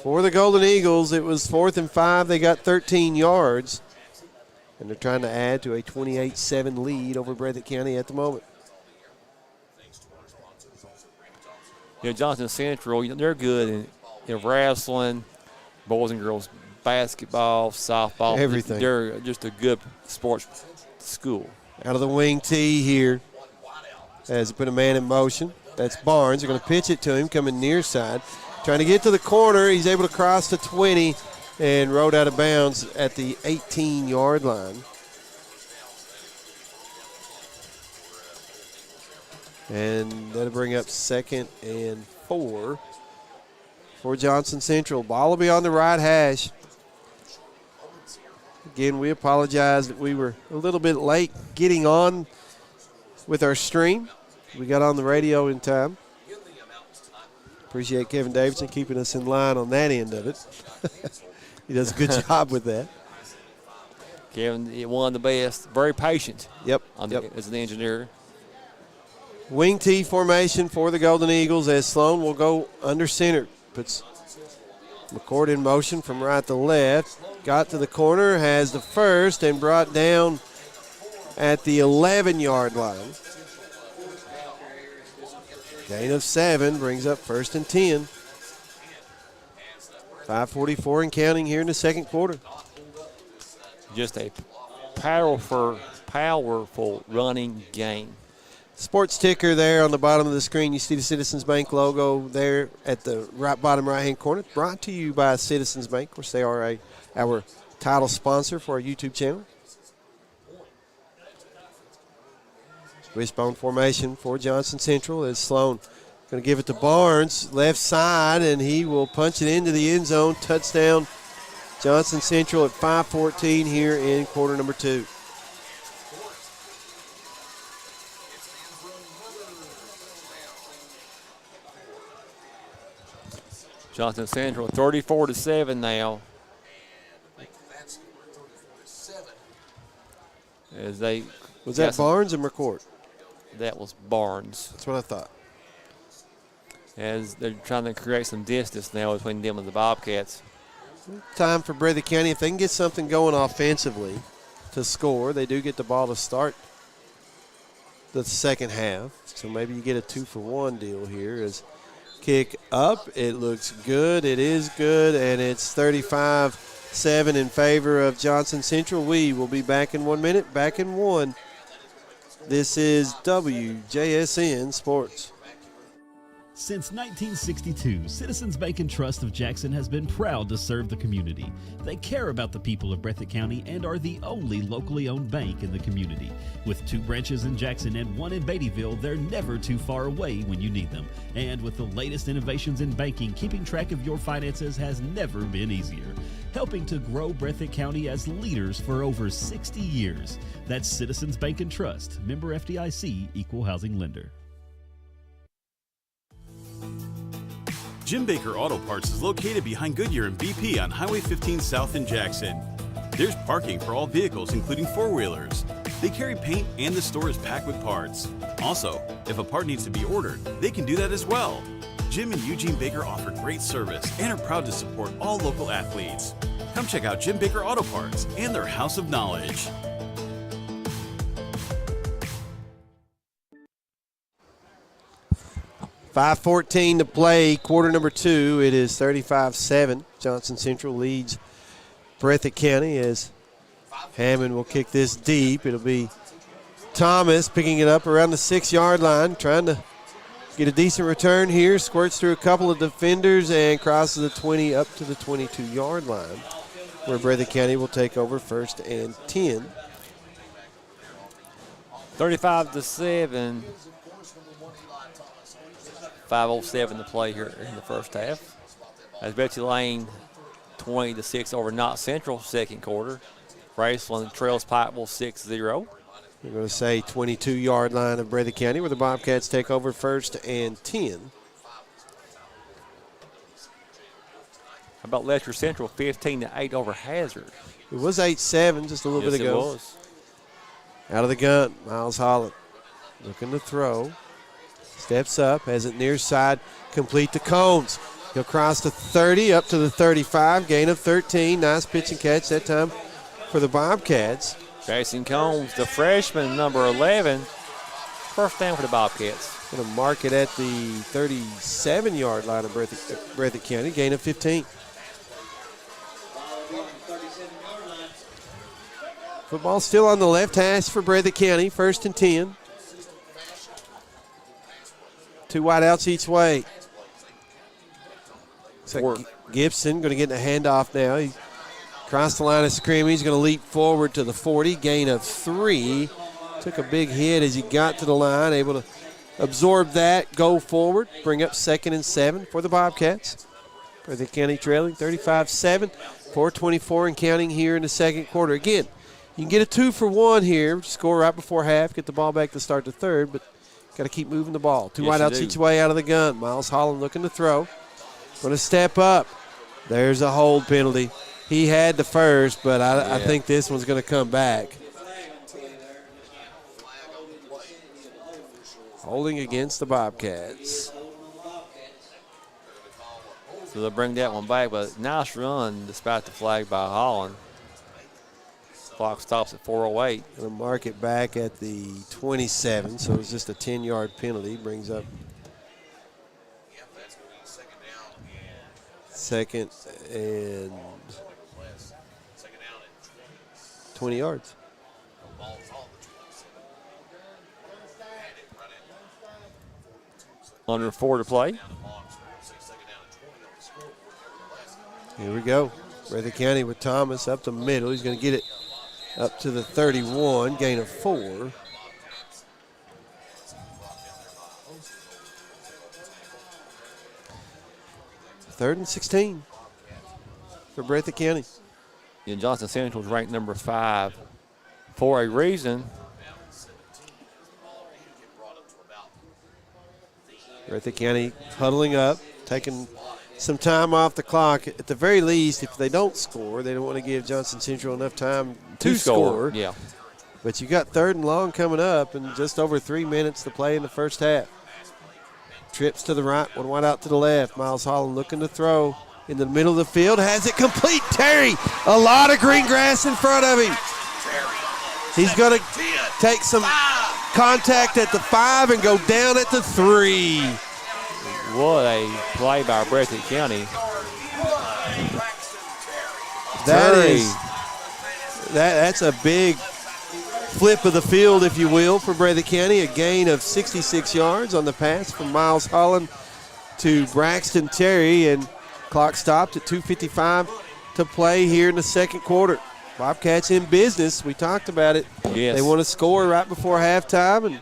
For the Golden Eagles, it was 4th and 5. They got 13 yards. And they're trying to add to a 28-7 lead over Breathitt County at the moment. Johnson Central, they're good in wrestling, boys and girls basketball, softball. Everything. They're just a good sports school. Out of the wing tee here as they put a man in motion. That's Barnes. They're going to pitch it to him coming near side. Trying to get to the corner. He's able to cross the 20 and rode out of bounds at the 18-yard line. And that'll bring up 2nd and 4 for Johnson Central. Ball will be on the right hash. Again, we apologize that we were a little bit late getting on with our stream. We got on the radio in time. Appreciate Kevin Davidson keeping us in line on that end of it. He does a good job with that. Kevin, one of the best. Very patient. Yep. As an engineer. Wing T formation for the Golden Eagles as Sloan will go under center. Puts McCourt in motion from right to left. Got to the corner, has the first, and brought down at the 11-yard line. Gain of 7 brings up 1st and 10. 5:44 and counting here in the second quarter. Just a powerful running game. Sports ticker there on the bottom of the screen. You see the Citizens Bank logo there at the bottom right-hand corner. Brought to you by Citizens Bank. Of course, they are our title sponsor for our YouTube channel. Wishbone formation for Johnson Central as Sloan going to give it to Barnes, left side, and he will punch it into the end zone. Touchdown, Johnson Central at 5:14 here in quarter number 2. Johnson Central 34-7 now. As they was that Barnes or McCourt? That was Barnes. That's what I thought. As they're trying to create some distance now between them and the Bobcats. Time for Breathitt County. If they can get something going offensively to score, they do get the ball to start the second half. So maybe you get a 2-for-1 deal here. As kick up, it looks good. It is good, and it's 35-7 in favor of Johnson Central. We will be back in 1 minute. Back in 1. This is WJSN Sports. Since 1962, Citizens Bank and Trust of Jackson has been proud to serve the community. They care about the people of Breathitt County and are the only locally owned bank in the community. With 2 branches in Jackson and 1 in Beattyville, they're never too far away when you need them. And with the latest innovations in banking, keeping track of your finances has never been easier. Helping to grow Breathitt County as leaders for over 60 years. That's Citizens Bank and Trust, member FDIC, equal housing lender. Jim Baker Auto Parts is located behind Goodyear and BP on Highway 15 South in Jackson. There's parking for all vehicles, including 4-wheelers. They carry paint and the store is packed with parts. Also, if a part needs to be ordered, they can do that as well. Jim and Eugene Baker offer great service and are proud to support all local athletes. Come check out Jim Baker Auto Parts and their House of Knowledge. .5:14 to play, quarter number 2. It is 35-7. Johnson Central leads Breathitt County as Hammond will kick this deep. It'll be Thomas picking it up around the 6-yard line, trying to get a decent return here. Squirts through a couple of defenders and crosses the 20 up to the 22-yard line, where Breathitt County will take over 1st and 10. 35-7. 5:07 to play here in the first half. As Betsy Lane 20-6 over Knott Central second quarter. Raceland trails Pikeville 6-0. We're going to say 22-yard line of Breathitt County where the Bobcats take over 1st and 10. How about Letcher Central 15-8 over Hazard? It was 8-7 just a little bit ago. It was. Out of the gun, Miles Holland looking to throw. Steps up, has it near side, complete to Combs. He'll cross the 30, up to the 35, gain of 13. Nice pitch and catch that time for the Bobcats. Jason Combs, the freshman, number 11. First down for the Bobcats. Going to mark it at the 37-yard line of Breathitt County, gain of 15. Football still on the left hash for Breathitt County, 1st and 10. 2 wide outs each way. Looks like Gibson going to get in a handoff now. He crossed the line of scrimmage. He's going to leap forward to the 40, gain of 3. Took a big hit as he got to the line, able to absorb that, go forward, bring up 2nd and 7 for the Bobcats. Breathitt County trailing 35-7, 4:24 and counting here in the second quarter. Again, you can get a 2-for-1 here, score right before half, get the ball back to start the third, but got to keep moving the ball. 2 wideouts each way out of the gun. Miles Holland looking to throw. Going to step up. There's a hold penalty. He had the first, but I think this one's going to come back. Holding against the Bobcats. So they'll bring that one back, but nice run despite the flag by Holland. Clock stops at 4:08. Going to mark it back at the 27, so it's just a 10-yard penalty. Brings up 2nd and 20 yards. Under 4 to play. Here we go. Breathitt County with Thomas up the middle. He's going to get it up to the 31, gain of 4. Third and 16 for Breathitt County. And Johnson Central is ranked number 5 for a reason. Breathitt County huddling up, taking some time off the clock. At the very least, if they don't score, they don't want to give Johnson Central enough time to score. Yeah. But you got 3rd and long coming up and just over 3 minutes to play in the first half. Trips to the right, 1 wide out to the left. Miles Holland looking to throw in the middle of the field. Has it complete. Terry, a lot of green grass in front of him. He's going to take some contact at the 5 and go down at the 3. What a play by Breathitt County. That's a big flip of the field, if you will, for Breathitt County. A gain of 66 yards on the pass from Miles Holland to Braxton Terry, and clock stopped at 2:55 to play here in the second quarter. Bobcats in business. We talked about it. Yes. They want to score right before halftime and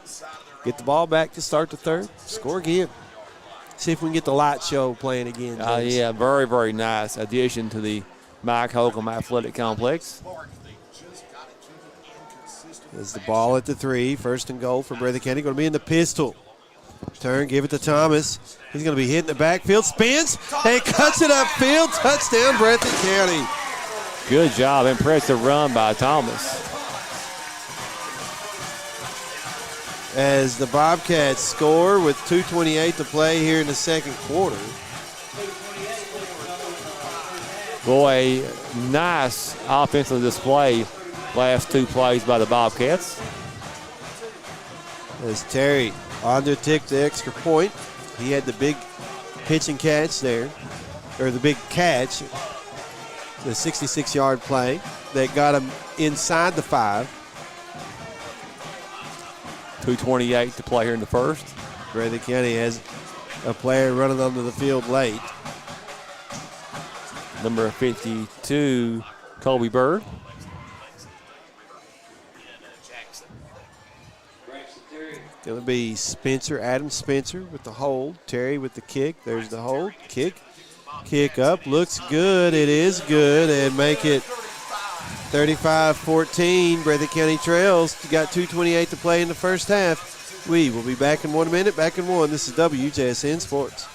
get the ball back to start the third. Score again. See if we can get the light show playing again. Yeah, very, very nice addition to the Mike Holcomb Athletic Complex. There's the ball at the 3. 1st and goal for Breathitt County. Going to be in the pistol. Turn, give it to Thomas. He's going to be hitting the backfield. Spins and cuts it upfield. Touchdown, Breathitt County. Good job. Impressive run by Thomas. As the Bobcats score with 2:28 to play here in the second quarter. Boy, nice offensive display last 2 plays by the Bobcats. As Terry undertook the extra point. He had the big pitch and catch there, or the big catch, the 66-yard play that got him inside the 5. 2:28 to play here in the first. Breathitt County has a player running onto the field late. Number 52, Colby Bird. Going to be Spencer, Adam Spencer with the hold. Terry with the kick. There's the hold. Kick. Kick up. Looks good. It is good. And make it 35-14, Breathitt County trails. You got 2:28 to play in the first half. We will be back in 1 minute. Back in one. This is WJSN Sports.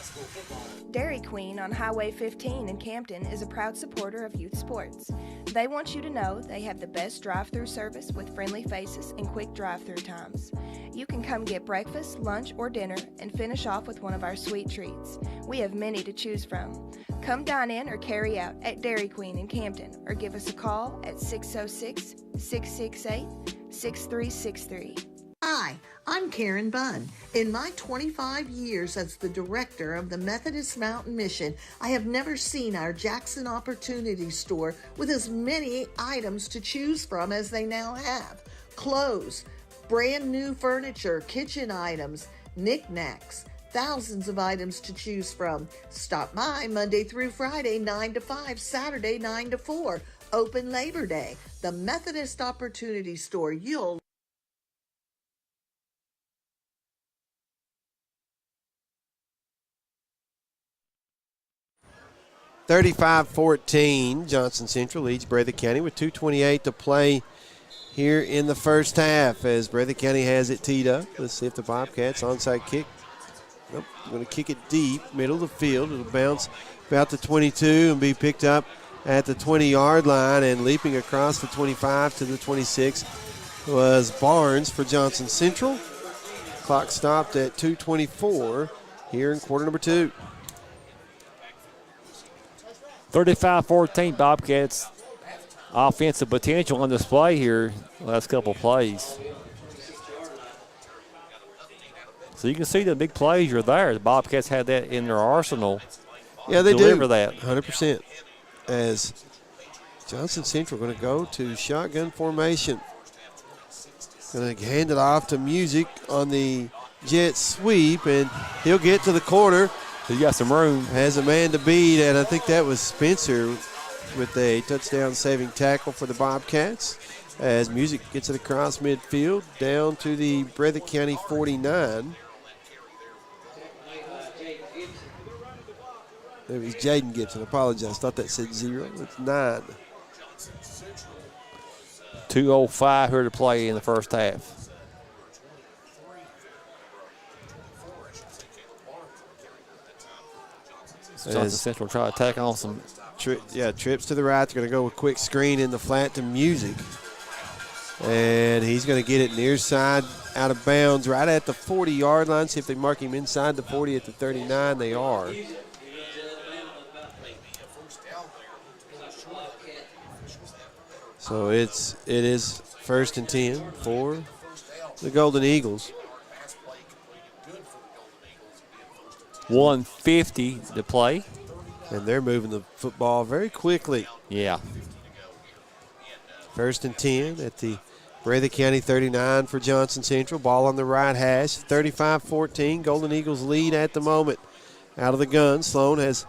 Dairy Queen on Highway 15 in Campton is a proud supporter of youth sports. They want you to know they have the best drive-through service with friendly faces and quick drive-through times. You can come get breakfast, lunch, or dinner and finish off with one of our sweet treats. We have many to choose from. Come dine in or carry out at Dairy Queen in Campton or give us a call at 606-668-6363. Hi, I'm Karen Bunn. In my 25 years as the director of the Methodist Mountain Mission, I have never seen our Jackson Opportunity Store with as many items to choose from as they now have. Clothes, brand new furniture, kitchen items, knickknacks, thousands of items to choose from. Stop by Monday through Friday, 9 to 5, Saturday, 9 to 4. Open Labor Day. The Methodist Opportunity Store. You'll 35-14, Johnson Central leads Breathitt County with 2:28 to play here in the first half as Breathitt County has it teed up. Let's see if the Bobcats onside kick. Nope, going to kick it deep, middle of the field. It'll bounce about the 22 and be picked up at the 20-yard line, and leaping across the 25 to the 26 was Barnes for Johnson Central. Clock stopped at 2:24 here in quarter number 2. 35-14 Bobcats. Offensive potential on display here last couple plays. So you can see the big plays are there. The Bobcats had that in their arsenal. Yeah, they deliver do. That 100%. As Johnson Central going to go to shotgun formation. Going to hand it off to Music on the jet sweep, and he'll get to the corner. He got some room. Has a man to beat, and I think that was Spencer with a touchdown-saving tackle for the Bobcats. As Music gets it across midfield down to the Breathitt County 49. It was Jaden Gibson. I apologize. Thought that said 0. It's 9. 2:05 here to play in the first half. Johnson Central try to tack on some. Trips to the right. They're going to go with quick screen in the flat to Music. And he's going to get it near side out of bounds right at the 40-yard line. See if they mark him inside the 40 at the 39. They are. So it is 1st and 10 for the Golden Eagles. 150 to play. And they're moving the football very quickly. Yeah. 1st and 10 at the Breathitt County 39 for Johnson Central. Ball on the right hash. 35-14. Golden Eagles lead at the moment. Out of the gun. Sloan has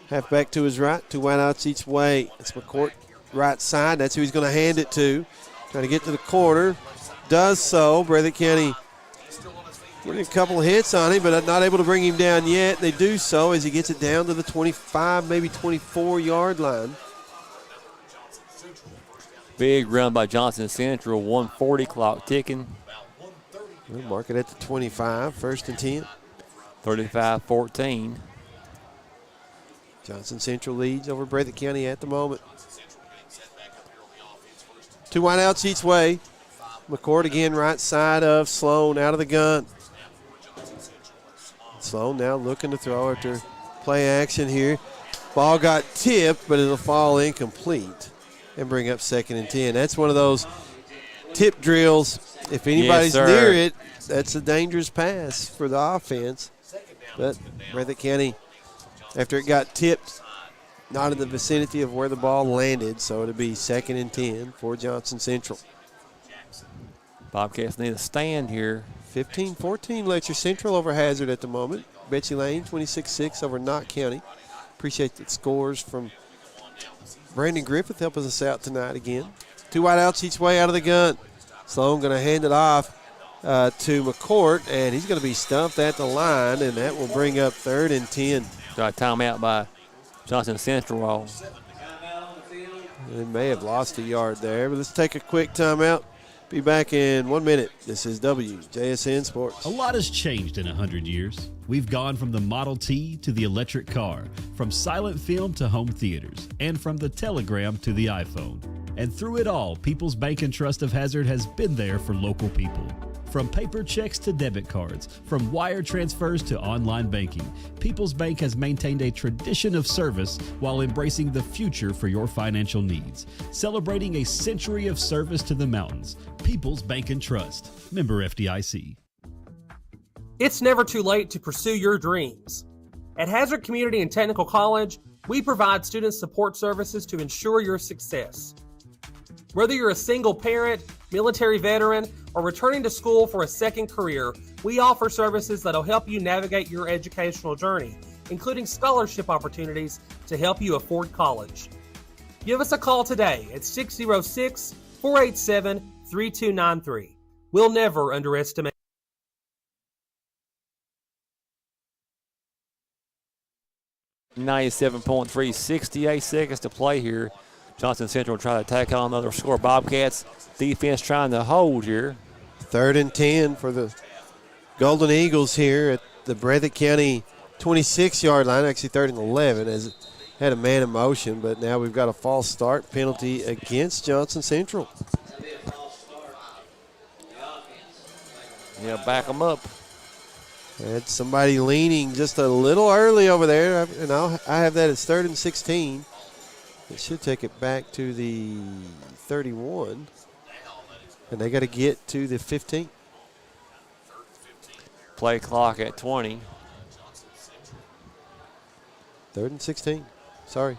halfback to his right. 2 wideouts each way. It's McCourt right side. That's who he's going to hand it to. Trying to get to the corner. Does so. Breathitt County getting a couple of hits on him, but not able to bring him down yet. They do so as he gets it down to the 25, maybe 24-yard line. Big run by Johnson Central. 140 clock ticking. We'll mark it at the 25, 1st and 10. 35-14. Johnson Central leads over Breathitt County at the moment. 2 wideouts each way. McCourt again right side of Sloan out of the gun. Sloan now looking to throw after play action here. Ball got tipped, but it'll fall incomplete and bring up 2nd and 10. That's one of those tip drills. If anybody's near it, that's a dangerous pass for the offense. But Breathitt County, after it got tipped, not in the vicinity of where the ball landed, so it'll be 2nd and 10 for Johnson Central. Bobcats need a stand here. 15-14 Letcher Central over Hazard at the moment. Betsy Lane 26-6 over Knott County. Appreciate the scores from Brandon Griffith helping us out tonight again. 2 wideouts each way out of the gun. Sloan going to hand it off to McCourt, and he's going to be stumped at the line, and that will bring up 3rd and 10. Got a timeout by Johnson Central. They may have lost a yard there, but let's take a quick timeout. Be back in 1 minute. This is WJSN Sports. A lot has changed in 100 years. We've gone from the Model T to the electric car, from silent film to home theaters, and from the telegram to the iPhone. And through it all, People's Bank and Trust of Hazard has been there for local people. From paper checks to debit cards, from wire transfers to online banking, People's Bank has maintained a tradition of service while embracing the future for your financial needs. Celebrating a century of service to the mountains. People's Bank and Trust. Member FDIC. It's never too late to pursue your dreams. At Hazard Community and Technical College, we provide student support services to ensure your success. Whether you're a single parent, military veteran, or returning to school for a second career, we offer services that'll help you navigate your educational journey, including scholarship opportunities to help you afford college. Give us a call today at 606-487-3293. We'll never underestimate. .3, 68 seconds to play here. Johnson Central trying to tack on another score. Bobcats defense trying to hold here. 3rd and 10 for the Golden Eagles here at the Breathitt County 26-yard line. Actually 3rd and 11 as it had a man in motion, but now we've got a false start penalty against Johnson Central. Yeah, back them up. Had somebody leaning just a little early over there, and I have that as 3rd and 16. It should take it back to the 31, and they got to get to the 15. Play clock at 20. 3rd and 16. Sorry.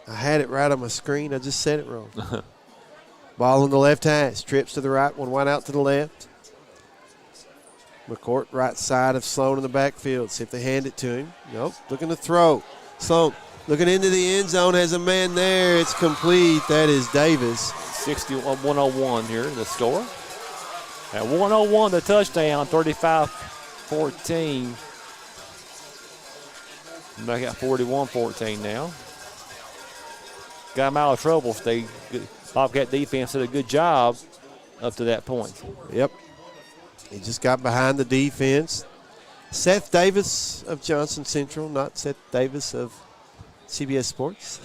I had it right on my screen. I just said it wrong. Ball on the left hash. Trips to the right, one wide out to the left. McCourt right side of Sloan in the backfield. See if they hand it to him. Nope. Looking to throw. Sloan looking into the end zone. Has a man there. It's complete. That is Davis. 61-101 here, the score. At 101, the touchdown, 35-14. Back at 41-14 now. Got him out of trouble. Bobcat defense did a good job up to that point. Yep. He just got behind the defense. Seth Davis of Johnson Central, not Seth Davis of CBS Sports.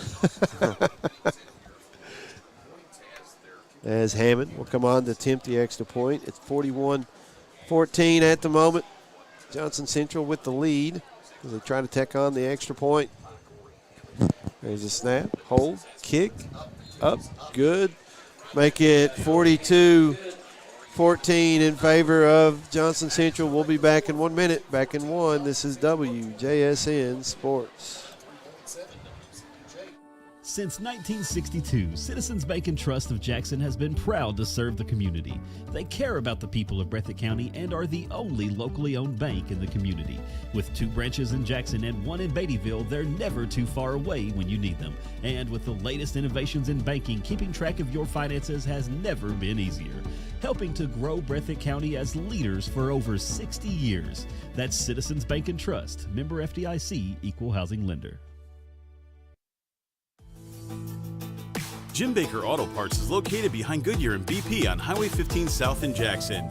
As Hammond will come on to attempt the extra point. It's 41-14 at the moment. Johnson Central with the lead as they try to tack on the extra point. There's a snap, hold, kick, up, good. Make it 42-14 in favor of Johnson Central. We'll be back in 1 minute. Back in 1. This is WJSN Sports. Since 1962, Citizens Bank and Trust of Jackson has been proud to serve the community. They care about the people of Breathitt County and are the only locally owned bank in the community. With 2 branches in Jackson and 1 in Beattyville, they're never too far away when you need them. And with the latest innovations in banking, keeping track of your finances has never been easier. Helping to grow Breathitt County as leaders for over 60 years. That's Citizens Bank and Trust, member FDIC, equal housing lender. Jim Baker Auto Parts is located behind Goodyear and BP on Highway 15 South in Jackson.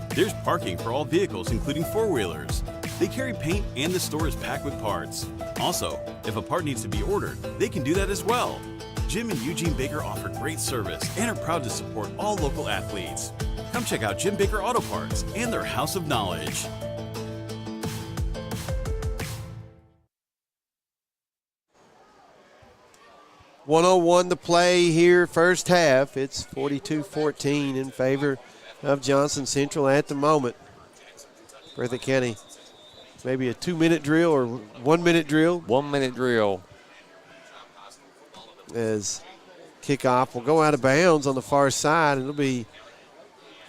There's parking for all vehicles, including 4-wheelers. They carry paint and the store is packed with parts. Also, if a part needs to be ordered, they can do that as well. Jim and Eugene Baker offer great service and are proud to support all local athletes. Come check out Jim Baker Auto Parts and their House of Knowledge. .101 to play here, first half. It's 42-14 in favor of Johnson Central at the moment. Breathitt County, maybe a 2-minute drill or 1 minute drill. 1 minute drill. As kickoff will go out of bounds on the far side, and it'll be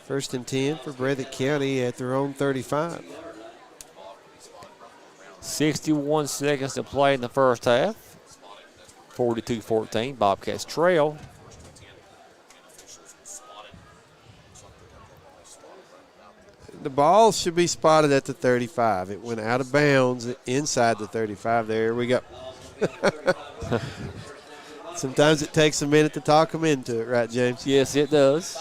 1st and 10 for Breathitt County at their own 35. 61 seconds to play in the first half. 42-14, Bobcats trail. The ball should be spotted at the 35. It went out of bounds inside the 35 there. We got Sometimes it takes a minute to talk them into it, right, James? Yes, it does.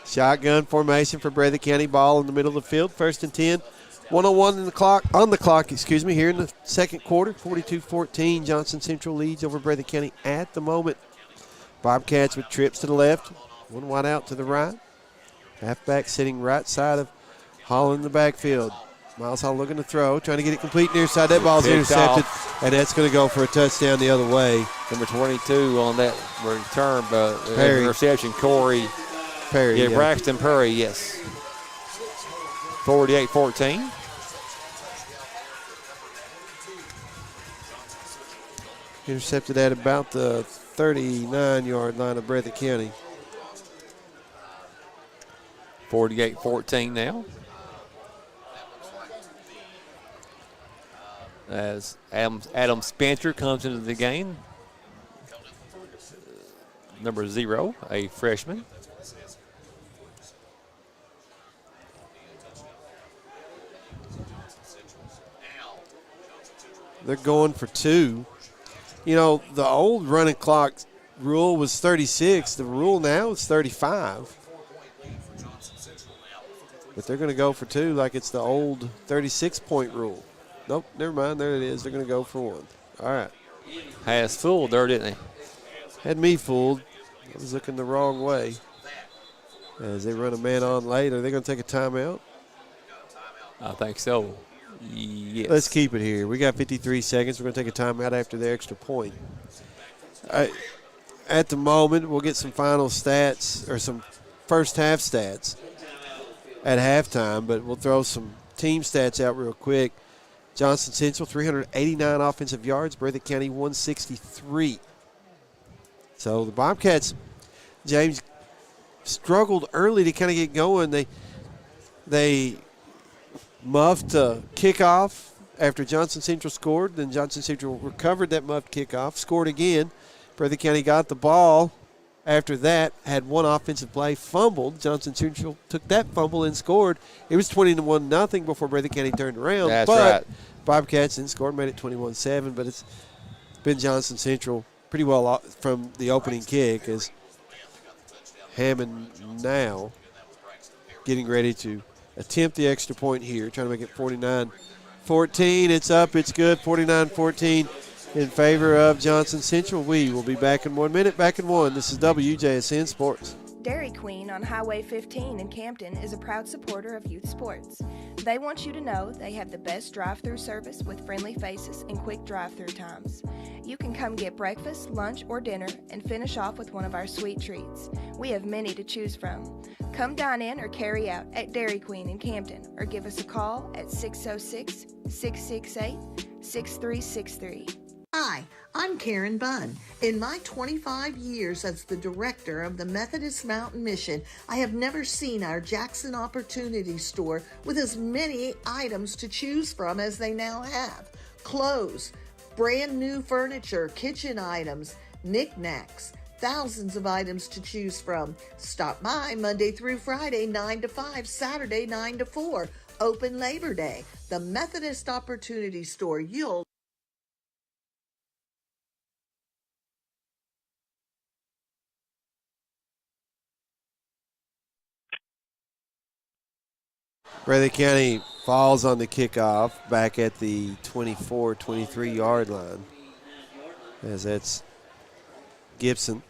Shotgun formation for Breathitt County. Ball in the middle of the field. 1st and 10. 1:01 on the clock, here in the second quarter. 42-14. Johnson Central leads over Breathitt County at the moment. Bobcats with trips to the left. One wide out to the right. Halfback sitting right side of Hall in the backfield. Miles Hall looking to throw, trying to get it complete near side. That ball's intercepted, and that's going to go for a touchdown the other way. Number 22 on that return, Perry. interception, Corey. Perry. Yeah, Braxton Perry, yes. 48-14. Intercepted at about the 39-yard line of Breathitt County. 48-14 now. As Adam Spencer comes into the game. Number 0, a freshman. They're going for 2. You know, the old running clock rule was 36. The rule now is 35. But they're going to go for 2 like it's the old 36-point rule. Nope, never mind. There it is. They're going to go for 1. All right. Has fooled there, didn't he? Had me fooled. I was looking the wrong way. As they run a man on late, are they going to take a timeout? I think so. Yes. Let's keep it here. We got 53 seconds. We're going to take a timeout after the extra point. At the moment, we'll get some final stats or some first half stats at halftime, but we'll throw some team stats out real quick. Johnson Central, 389 offensive yards. Breathitt County, 163. So the Bobcats, James, struggled early to kind of get going. They muffed a kickoff after Johnson Central scored. Then Johnson Central recovered that muffed kickoff, scored again. Breathitt County got the ball. After that, had one offensive play, fumbled. Johnson Central took that fumble and scored. It was 21-0 before Breathitt County turned around. That's right. Bobcats didn't score, made it 21-7, but it's been Johnson Central pretty well from the opening kick as Hammond now getting ready to attempt the extra point here, trying to make it 49-14. It's up, it's good, 49-14 in favor of Johnson Central. We will be back in 1 minute, back in 1. This is WJSN Sports. Dairy Queen on Highway 15 in Campton is a proud supporter of youth sports. They want you to know they have the best drive-through service with friendly faces and quick drive-through times. You can come get breakfast, lunch, or dinner and finish off with one of our sweet treats. We have many to choose from. Come dine in or carry out at Dairy Queen in Campton or give us a call at 606-668-6363. Hi, I'm Karen Bunn. In my 25 years as the director of the Methodist Mountain Mission, I have never seen our Jackson Opportunity Store with as many items to choose from as they now have. Clothes, brand new furniture, kitchen items, knickknacks, thousands of items to choose from. Stop by Monday through Friday, 9 to 5, Saturday, 9 to 4. Open Labor Day. The Methodist Opportunity Store. You'll Breathitt County falls on the kickoff back at the 23-yard line. As that's Gibson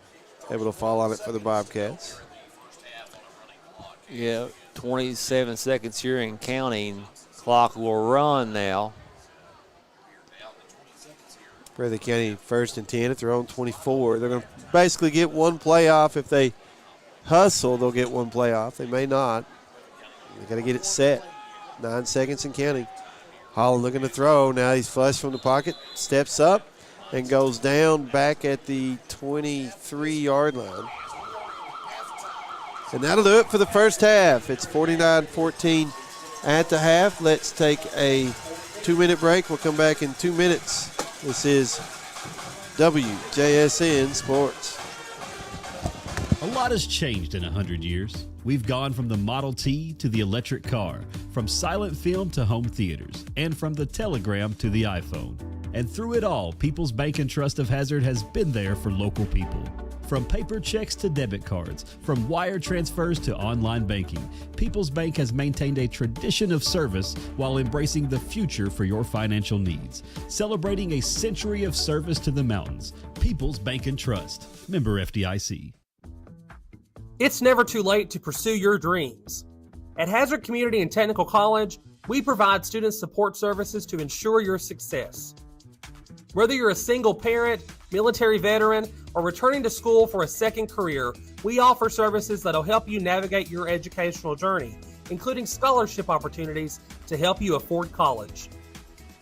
able to fall on it for the Bobcats. Yeah, 27 seconds here in counting. Clock will run now. Breathitt County 1st and 10 at their own 24. They're going to basically get one playoff. If they hustle, they'll get one playoff. They may not. They got to get it set. 9 seconds and counting. Hall looking to throw. Now he's flushed from the pocket, steps up, and goes down back at the 23-yard line. And that'll do it for the first half. It's 49-14 at the half. Let's take a 2-minute break. We'll come back in 2 minutes. This is WJSN Sports. A lot has changed in 100 years. We've gone from the Model T to the electric car, from silent film to home theaters, and from the telegram to the iPhone. And through it all, People's Bank and Trust of Hazard has been there for local people. From paper checks to debit cards, from wire transfers to online banking, People's Bank has maintained a tradition of service while embracing the future for your financial needs. Celebrating a century of service to the mountains. People's Bank and Trust. Member FDIC. It's never too late to pursue your dreams. At Hazard Community and Technical College, we provide student support services to ensure your success. Whether you're a single parent, military veteran, or returning to school for a second career, we offer services that'll help you navigate your educational journey, including scholarship opportunities to help you afford college.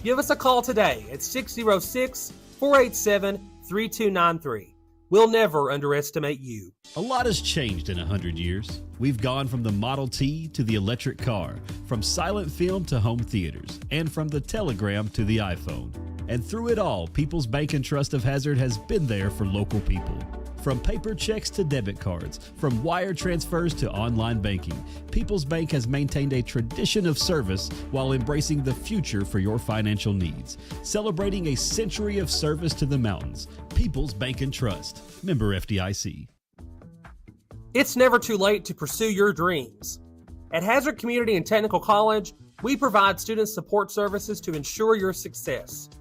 Give us a call today at 606-487-3293. We'll never underestimate you. A lot has changed in 100 years. We've gone from the Model T to the electric car, from silent film to home theaters, and from the telegram to the iPhone. And through it all, People's Bank and Trust of Hazard has been there for local people. From paper checks to debit cards, from wire transfers to online banking, People's Bank has maintained a tradition of service while embracing the future for your financial needs. Celebrating a century of service to the mountains. People's Bank and Trust. Member FDIC. It's never too late to pursue your dreams. At Hazard Community and Technical College, we provide student support services to ensure your success.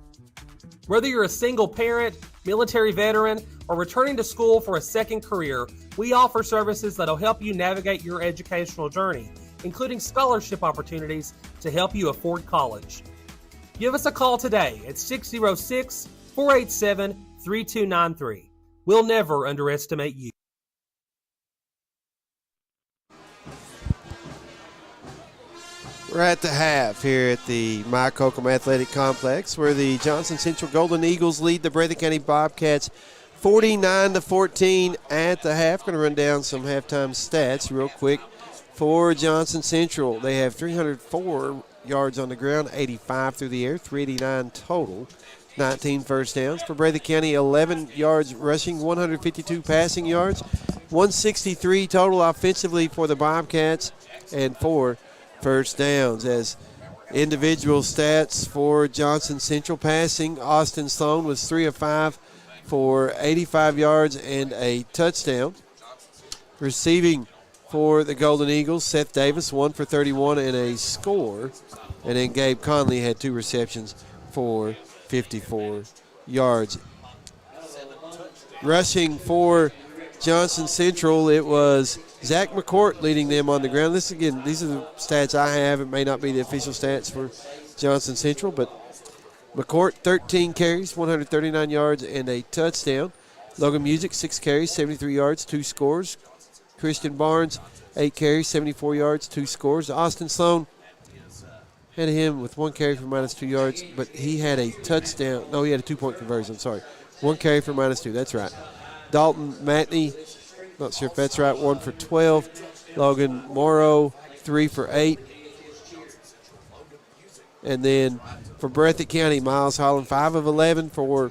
Whether you're a single parent, military veteran, or returning to school for a second career, we offer services that'll help you navigate your educational journey, including scholarship opportunities to help you afford college. Give us a call today at 606-487-3293. We'll never underestimate you. We're at the half here at the Mycocum Athletic Complex, where the Johnson Central Golden Eagles lead the Breathitt County Bobcats 49-14 at the half. Going to run down some halftime stats real quick for Johnson Central. They have 304 yards on the ground, 85 through the air, 389 total, 19 first downs. For Breathitt County, 11 yards rushing, 152 passing yards, 163 total offensively for the Bobcats, and 4 first downs. As individual stats for Johnson Central passing, Austin Sloan was 3 of 5 for 85 yards and a touchdown. Receiving for the Golden Eagles, Seth Davis 1 for 31 and a score. And then Gabe Conley had 2 receptions for 54 yards. Rushing for Johnson Central, it was Zach McCourt leading them on the ground. These are the stats I have. It may not be the official stats for Johnson Central, but McCourt, 13 carries, 139 yards, and a touchdown. Logan Music, 6 carries, 73 yards, 2 scores. Christian Barnes, 8 carries, 74 yards, 2 scores. Austin Sloan had him with 1 carry for -2 yards, but he had a touchdown. No, he had a 2-point conversion, sorry. 1 carry for -2, that's right. Dalton Matney, not sure if that's right, 1 for 12. Logan Morrow, 3 for 8. And then for Breathitt County, Miles Holland, 5 of 11 for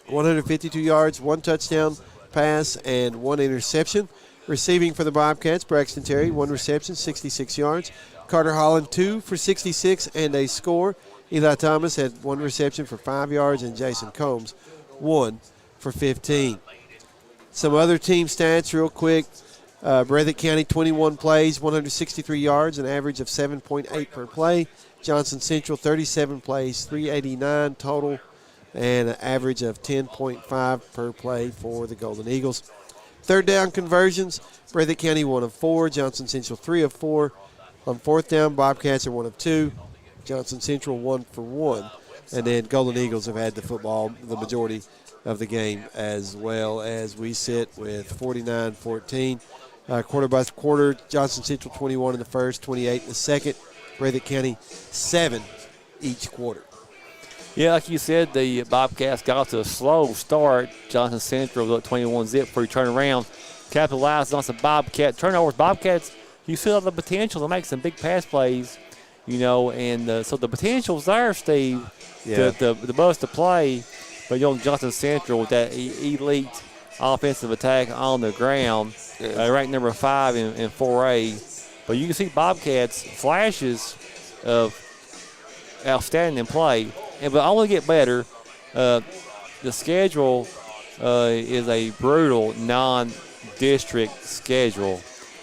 152 yards, 1 touchdown pass, and 1 interception. Receiving for the Bobcats, Braxton Terry, 1 reception, 66 yards. Carter Holland, 2 for 66 and a score. Eli Thomas had 1 reception for 5 yards, and Jason Combs, 1 for 15. Some other team stats real quick. Breathitt County, 21 plays, 163 yards, an average of 7.8 per play. Johnson Central, 37 plays, 389 total, and an average of 10.5 per play for the Golden Eagles. Third down conversions, Breathitt County 1 of 4, Johnson Central 3 of 4. On fourth down, Bobcats are 1 of 2, Johnson Central 1 for 1. And then Golden Eagles have had the football the majority of the game, as well, as we sit with 49-14. Quarter by quarter, Johnson Central 21 in the first, 28 in the second. Breathitt County 7 each quarter. Yeah, like you said, the Bobcats got to a slow start. Johnson Central up 21-zip before you turn around. Capitalized on some Bobcat turnovers. Bobcats, you still have the potential to make some big pass plays, and so the potential's there, Steve, the buzz to play. But Johnson Central with that elite offensive attack on the ground, ranked number 5 in 4A. But you can see Bobcats flashes of outstanding play. but only get better. The schedule is a brutal non-district schedule.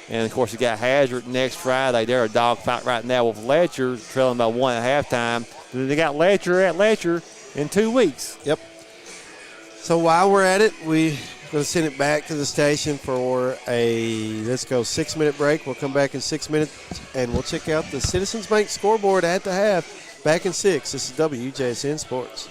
And, of course, you got Hazard next Friday. They're a dogfight right now with Letcher trailing by 1 at halftime. And then they got Letcher at Letcher in 2 weeks. Yep. So while we're at it, we're going to send it back to the station for a, 6-minute break. We'll come back in 6 minutes, and we'll check out the Citizens Bank scoreboard at the half. Back in 6. This is WJSN Sports.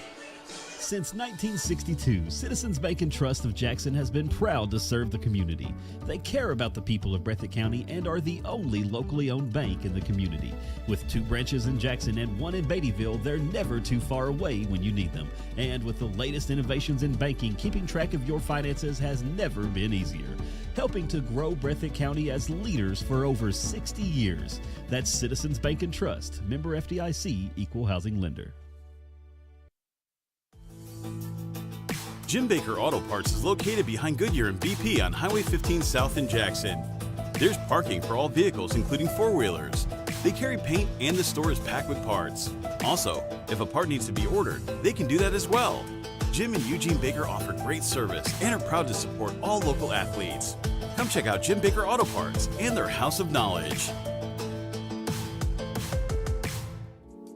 Since 1962, Citizens Bank and Trust of Jackson has been proud to serve the community. They care about the people of Breathitt County and are the only locally owned bank in the community. With 2 branches in Jackson and 1 in Beattyville, they're never too far away when you need them. And with the latest innovations in banking, keeping track of your finances has never been easier. Helping to grow Breathitt County as leaders for over 60 years. That's Citizens Bank and Trust, member FDIC, equal housing lender. Jim Baker Auto Parts is located behind Goodyear and BP on Highway 15 South in Jackson. There's parking for all vehicles, including 4-wheelers. They carry paint and the store is packed with parts. Also, if a part needs to be ordered, they can do that as well. Jim and Eugene Baker offer great service and are proud to support all local athletes. Come check out Jim Baker Auto Parts and their House of Knowledge.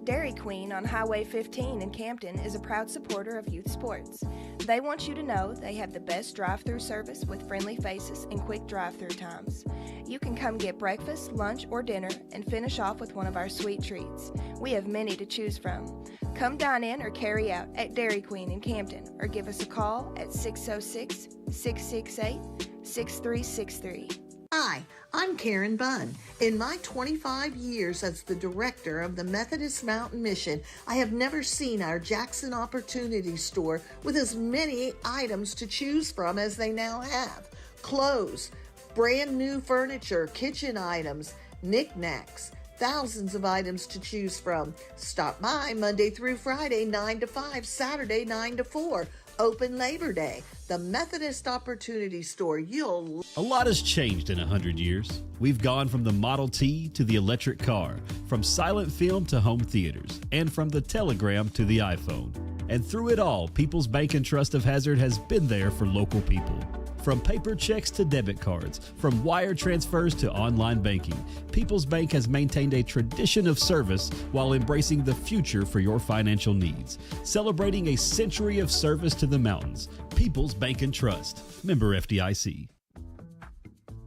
Dairy Queen on Highway 15 in Campton is a proud supporter of youth sports. They want you to know they have the best drive-through service with friendly faces and quick drive-through times. You can come get breakfast, lunch, or dinner and finish off with one of our sweet treats. We have many to choose from. Come dine in or carry out at Dairy Queen in Campton or give us a call at 606-668-6363. Hi, I'm Karen Bunn. In my 25 years as the director of the Methodist Mountain Mission, I have never seen our Jackson Opportunity Store with as many items to choose from as they now have. Clothes, brand new furniture, kitchen items, knickknacks, thousands of items to choose from. Stop by Monday through Friday, 9 to 5, Saturday, 9 to 4. Open Labor Day. The Methodist Opportunity Store. A lot has changed in 100 years. We've gone from the Model T to the electric car, from silent film to home theaters, and from the telegram to the iPhone. And through it all, People's Bank and Trust of Hazard has been there for local people. From paper checks to debit cards, from wire transfers to online banking, People's Bank has maintained a tradition of service while embracing the future for your financial needs. Celebrating a century of service to the mountains. People's Bank and Trust, member FDIC.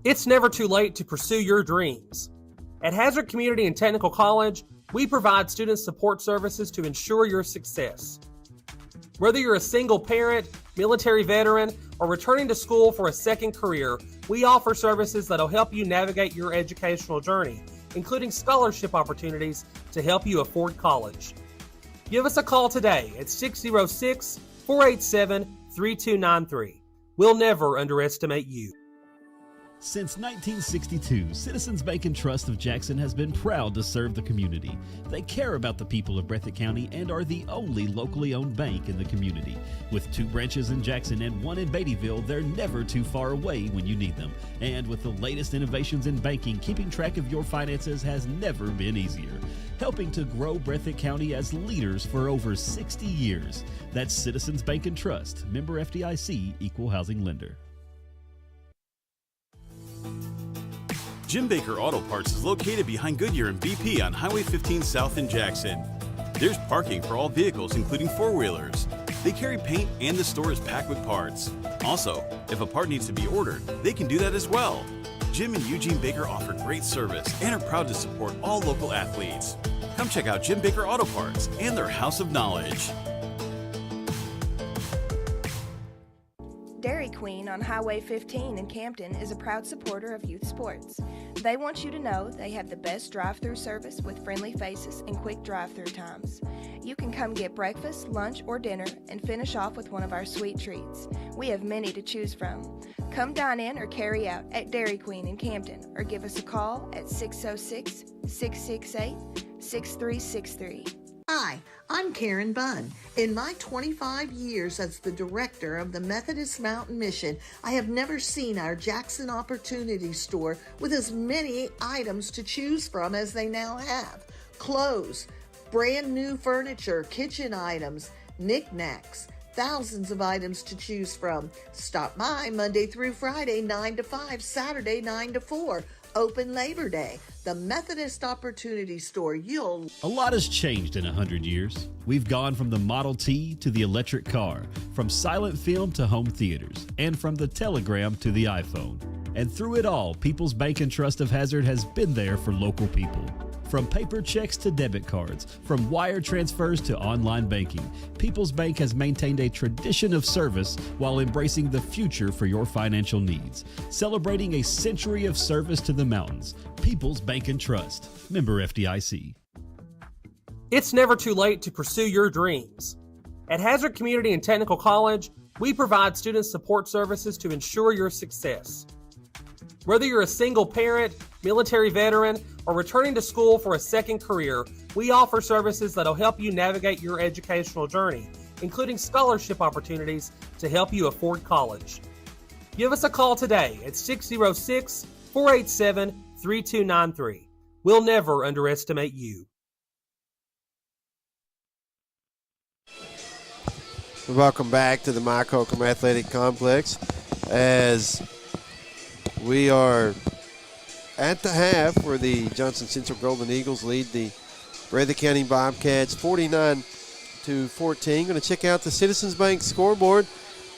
It's never too late to pursue your dreams. At Hazard Community and Technical College, we provide student support services to ensure your success. Whether you're a single parent, military veteran, or returning to school for a second career, we offer services that'll help you navigate your educational journey, including scholarship opportunities to help you afford college. Give us a call today at 606-487-3293. We'll never underestimate you. Since 1962, Citizens Bank and Trust of Jackson has been proud to serve the community. They care about the people of Breathitt County and are the only locally owned bank in the community. With 2 branches in Jackson and 1 in Beattyville, they're never too far away when you need them. And with the latest innovations in banking, keeping track of your finances has never been easier. Helping to grow Breathitt County as leaders for over 60 years. That's Citizens Bank and Trust, member FDIC, equal housing lender. Jim Baker Auto Parts is located behind Goodyear and BP on Highway 15 South in Jackson. There's parking for all vehicles, including 4-wheelers. They carry paint and the store is packed with parts. Also, if a part needs to be ordered, they can do that as well. Jim and Eugene Baker offer great service and are proud to support all local athletes. Come check out Jim Baker Auto Parts and their House of Knowledge. Dairy Queen on Highway 15 in Campton is a proud supporter of youth sports. They want you to know they have the best drive-through service with friendly faces and quick drive-through times. You can come get breakfast, lunch, or dinner and finish off with one of our sweet treats. We have many to choose from. Come dine in or carry out at Dairy Queen in Campton or give us a call at 606-668-6363. Hi, I'm Karen Bunn. In my 25 years as the director of the Methodist Mountain Mission, I have never seen our Jackson Opportunity Store with as many items to choose from as they now have. Clothes, brand new furniture, kitchen items, knickknacks, thousands of items to choose from. Stop by Monday through Friday, 9 to 5, Saturday, 9 to 4. Open Labor Day. The Methodist Opportunity Store. A lot has changed in 100 years. We've gone from the Model T to the electric car, from silent film to home theaters, and from the telegram to the iPhone. And through it all, People's Bank and Trust of Hazard has been there for local people. From paper checks to debit cards, from wire transfers to online banking, People's Bank has maintained a tradition of service while embracing the future for your financial needs. Celebrating a century of service to the mountains. People's Bank and Trust. Member FDIC. It's never too late to pursue your dreams. At Hazard Community and Technical College, we provide student support services to ensure your success. Whether you're a single parent, military veteran, or returning to school for a second career, we offer services that'll help you navigate your educational journey, including scholarship opportunities to help you afford college. Give us a call today at 606-487-3293. We'll never underestimate you. Welcome back to the Mike Holcomb Athletic Complex as we are at the half where the Johnson Central Golden Eagles lead the Breathitt County Bobcats 49-14. Going to check out the Citizens Bank scoreboard.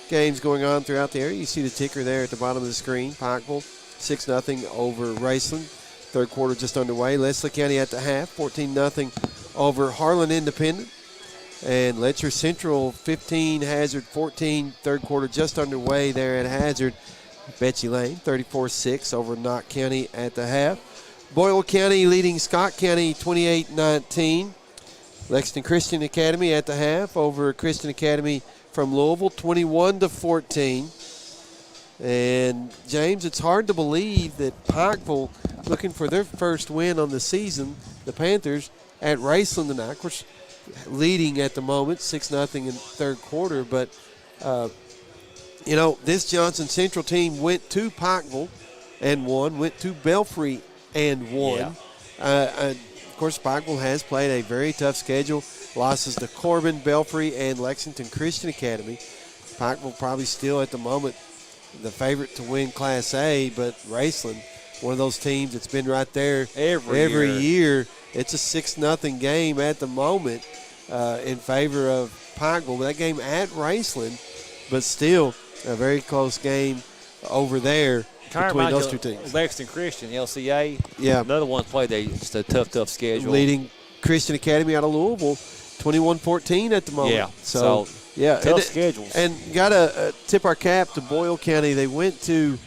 Games going on throughout the area. You see the ticker there at the bottom of the screen. Pikeville 6-0 over Raceland. Third quarter just underway. Leslie County at the half 14-0 over Harlan Independent. And Letcher Central 15, Hazard 14. Third quarter just underway there at Hazard. Betsy Lane 34-6 over Knott County at the half. Boyle County leading Scott County 28-19. Lexington Christian Academy at the half over Christian Academy from Louisville 21-14. And James, it's hard to believe that Pikeville looking for their first win on the season. The Panthers at Raceland tonight, of course, leading at the moment 6-0 in third quarter, but you know, this Johnson Central team went to Pikeville and won, went to Belfry and won. Yeah. Of course, Pikeville has played a very tough schedule. Losses to Corbin, Belfry, and Lexington Christian Academy. Pikeville probably still at the moment the favorite to win Class A, but Raceland, one of those teams that's been right there every year. It's a 6-0 game at the moment in favor of Pikeville. That game at Raceland, but still a very close game over there between those two teams. Lexington Christian, LCA. Yeah. Another one played just a tough schedule. Leading Christian Academy out of Louisville, 21-14 at the moment. Yeah. So yeah, tough schedules. And got to tip our cap to Boyle County. They went to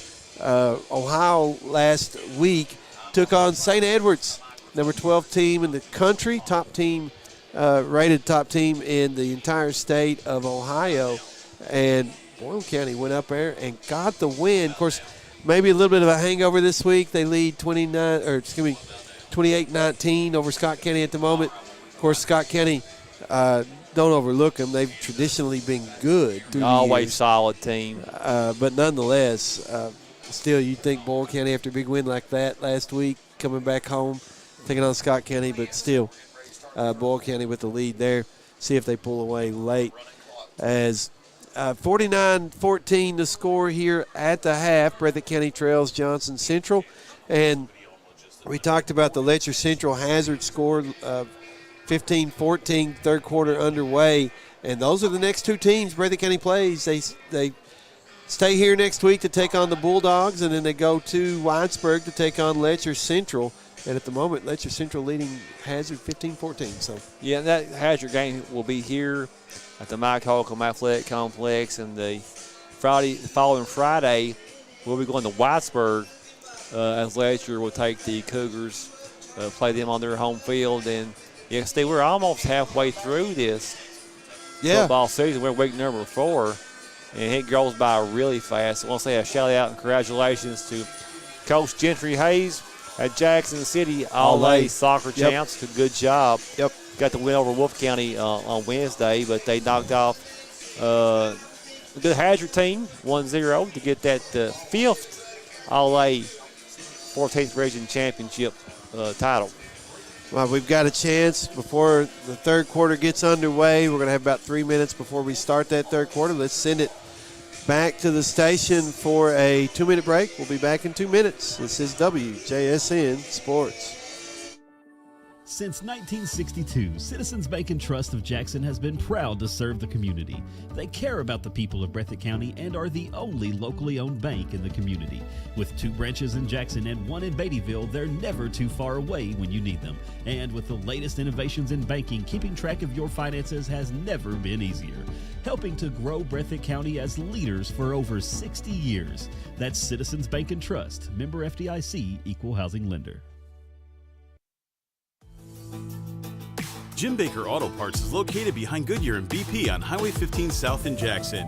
Ohio last week, took on St. Edwards, number 12 team in the country, top team, rated top team in the entire state of Ohio. And Boyle County went up there and got the win. Of course, maybe a little bit of a hangover this week. They lead 28-19 over Scott County at the moment. Of course, Scott County, don't overlook them. They've traditionally been good through the always years. Solid team. But nonetheless, still, you'd think Boyle County, after a big win like that last week, coming back home, taking on Scott County, but still, Boyle County with the lead there. See if they pull away late. As 49-14 to score here at the half. Breathitt County trails Johnson Central. And we talked about the Letcher Central Hazard score, 15-14, third quarter underway. And those are the next two teams Breathitt County plays. They stay here next week to take on the Bulldogs, and then they go to Whitesburg to take on Letcher Central. And at the moment, Letcher Central leading Hazard 15-14. So yeah, that Hazard game will be here at the Mike Holcomb Athletic Complex, and the following Friday, we'll be going to Whitesburg as Letcher will take the Cougars, play them on their home field. And yeah, Steve, we're almost halfway through this football season. We're week number 4, and it goes by really fast. I want to say a shout out and congratulations to Coach Gentry Hayes at Jackson City All-A soccer champs. Good job. Yep. Got the win over Wolf County on Wednesday, but they knocked off a good Hazard team 1-0 to get that 5th All-A 14th Region Championship title. Well, we've got a chance before the third quarter gets underway. We're going to have about 3 minutes before we start that third quarter. Let's send it back to the station for a 2-minute break. We'll be back in 2 minutes. This is WJSN Sports. Since 1962, Citizens Bank and Trust of Jackson has been proud to serve the community. They care about the people of Breathitt County and are the only locally owned bank in the community. With 2 branches in Jackson and 1 in Beattyville, they're never too far away when you need them. And with the latest innovations in banking, keeping track of your finances has never been easier. Helping to grow Breathitt County as leaders for over 60 years. That's Citizens Bank and Trust, member FDIC, equal housing lender. Jim Baker Auto Parts is located behind Goodyear and BP on Highway 15 South in Jackson.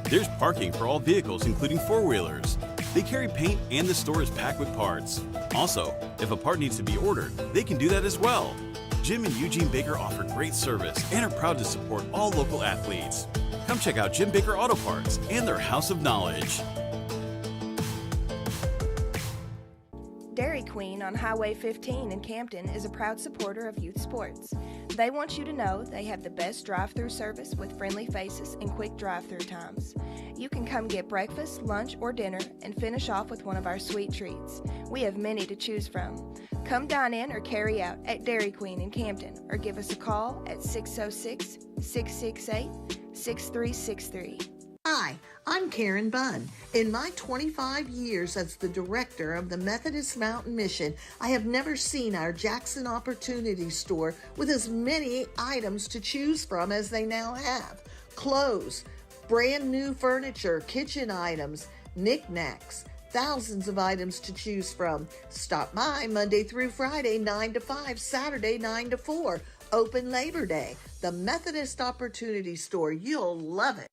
There's parking for all vehicles, including 4-wheelers. They carry paint and the store is packed with parts. Also, if a part needs to be ordered, they can do that as well. Jim and Eugene Baker offer great service and are proud to support all local athletes. Come check out Jim Baker Auto Parts and their House of Knowledge. Dairy Queen on Highway 15 in Campton is a proud supporter of youth sports. They want you to know they have the best drive-through service with friendly faces and quick drive-through times. You can come get breakfast, lunch, or dinner and finish off with one of our sweet treats. We have many to choose from. Come dine in or carry out at Dairy Queen in Campton or give us a call at 606-668-6363. Hi, I'm Karen Bunn. In my 25 years as the director of the Methodist Mountain Mission, I have never seen our Jackson Opportunity Store with as many items to choose from as they now have. Clothes, brand new furniture, kitchen items, knickknacks, thousands of items to choose from. Stop by Monday through Friday, 9 to 5, Saturday, 9 to 4. Open Labor Day. The Methodist Opportunity Store. You'll love it.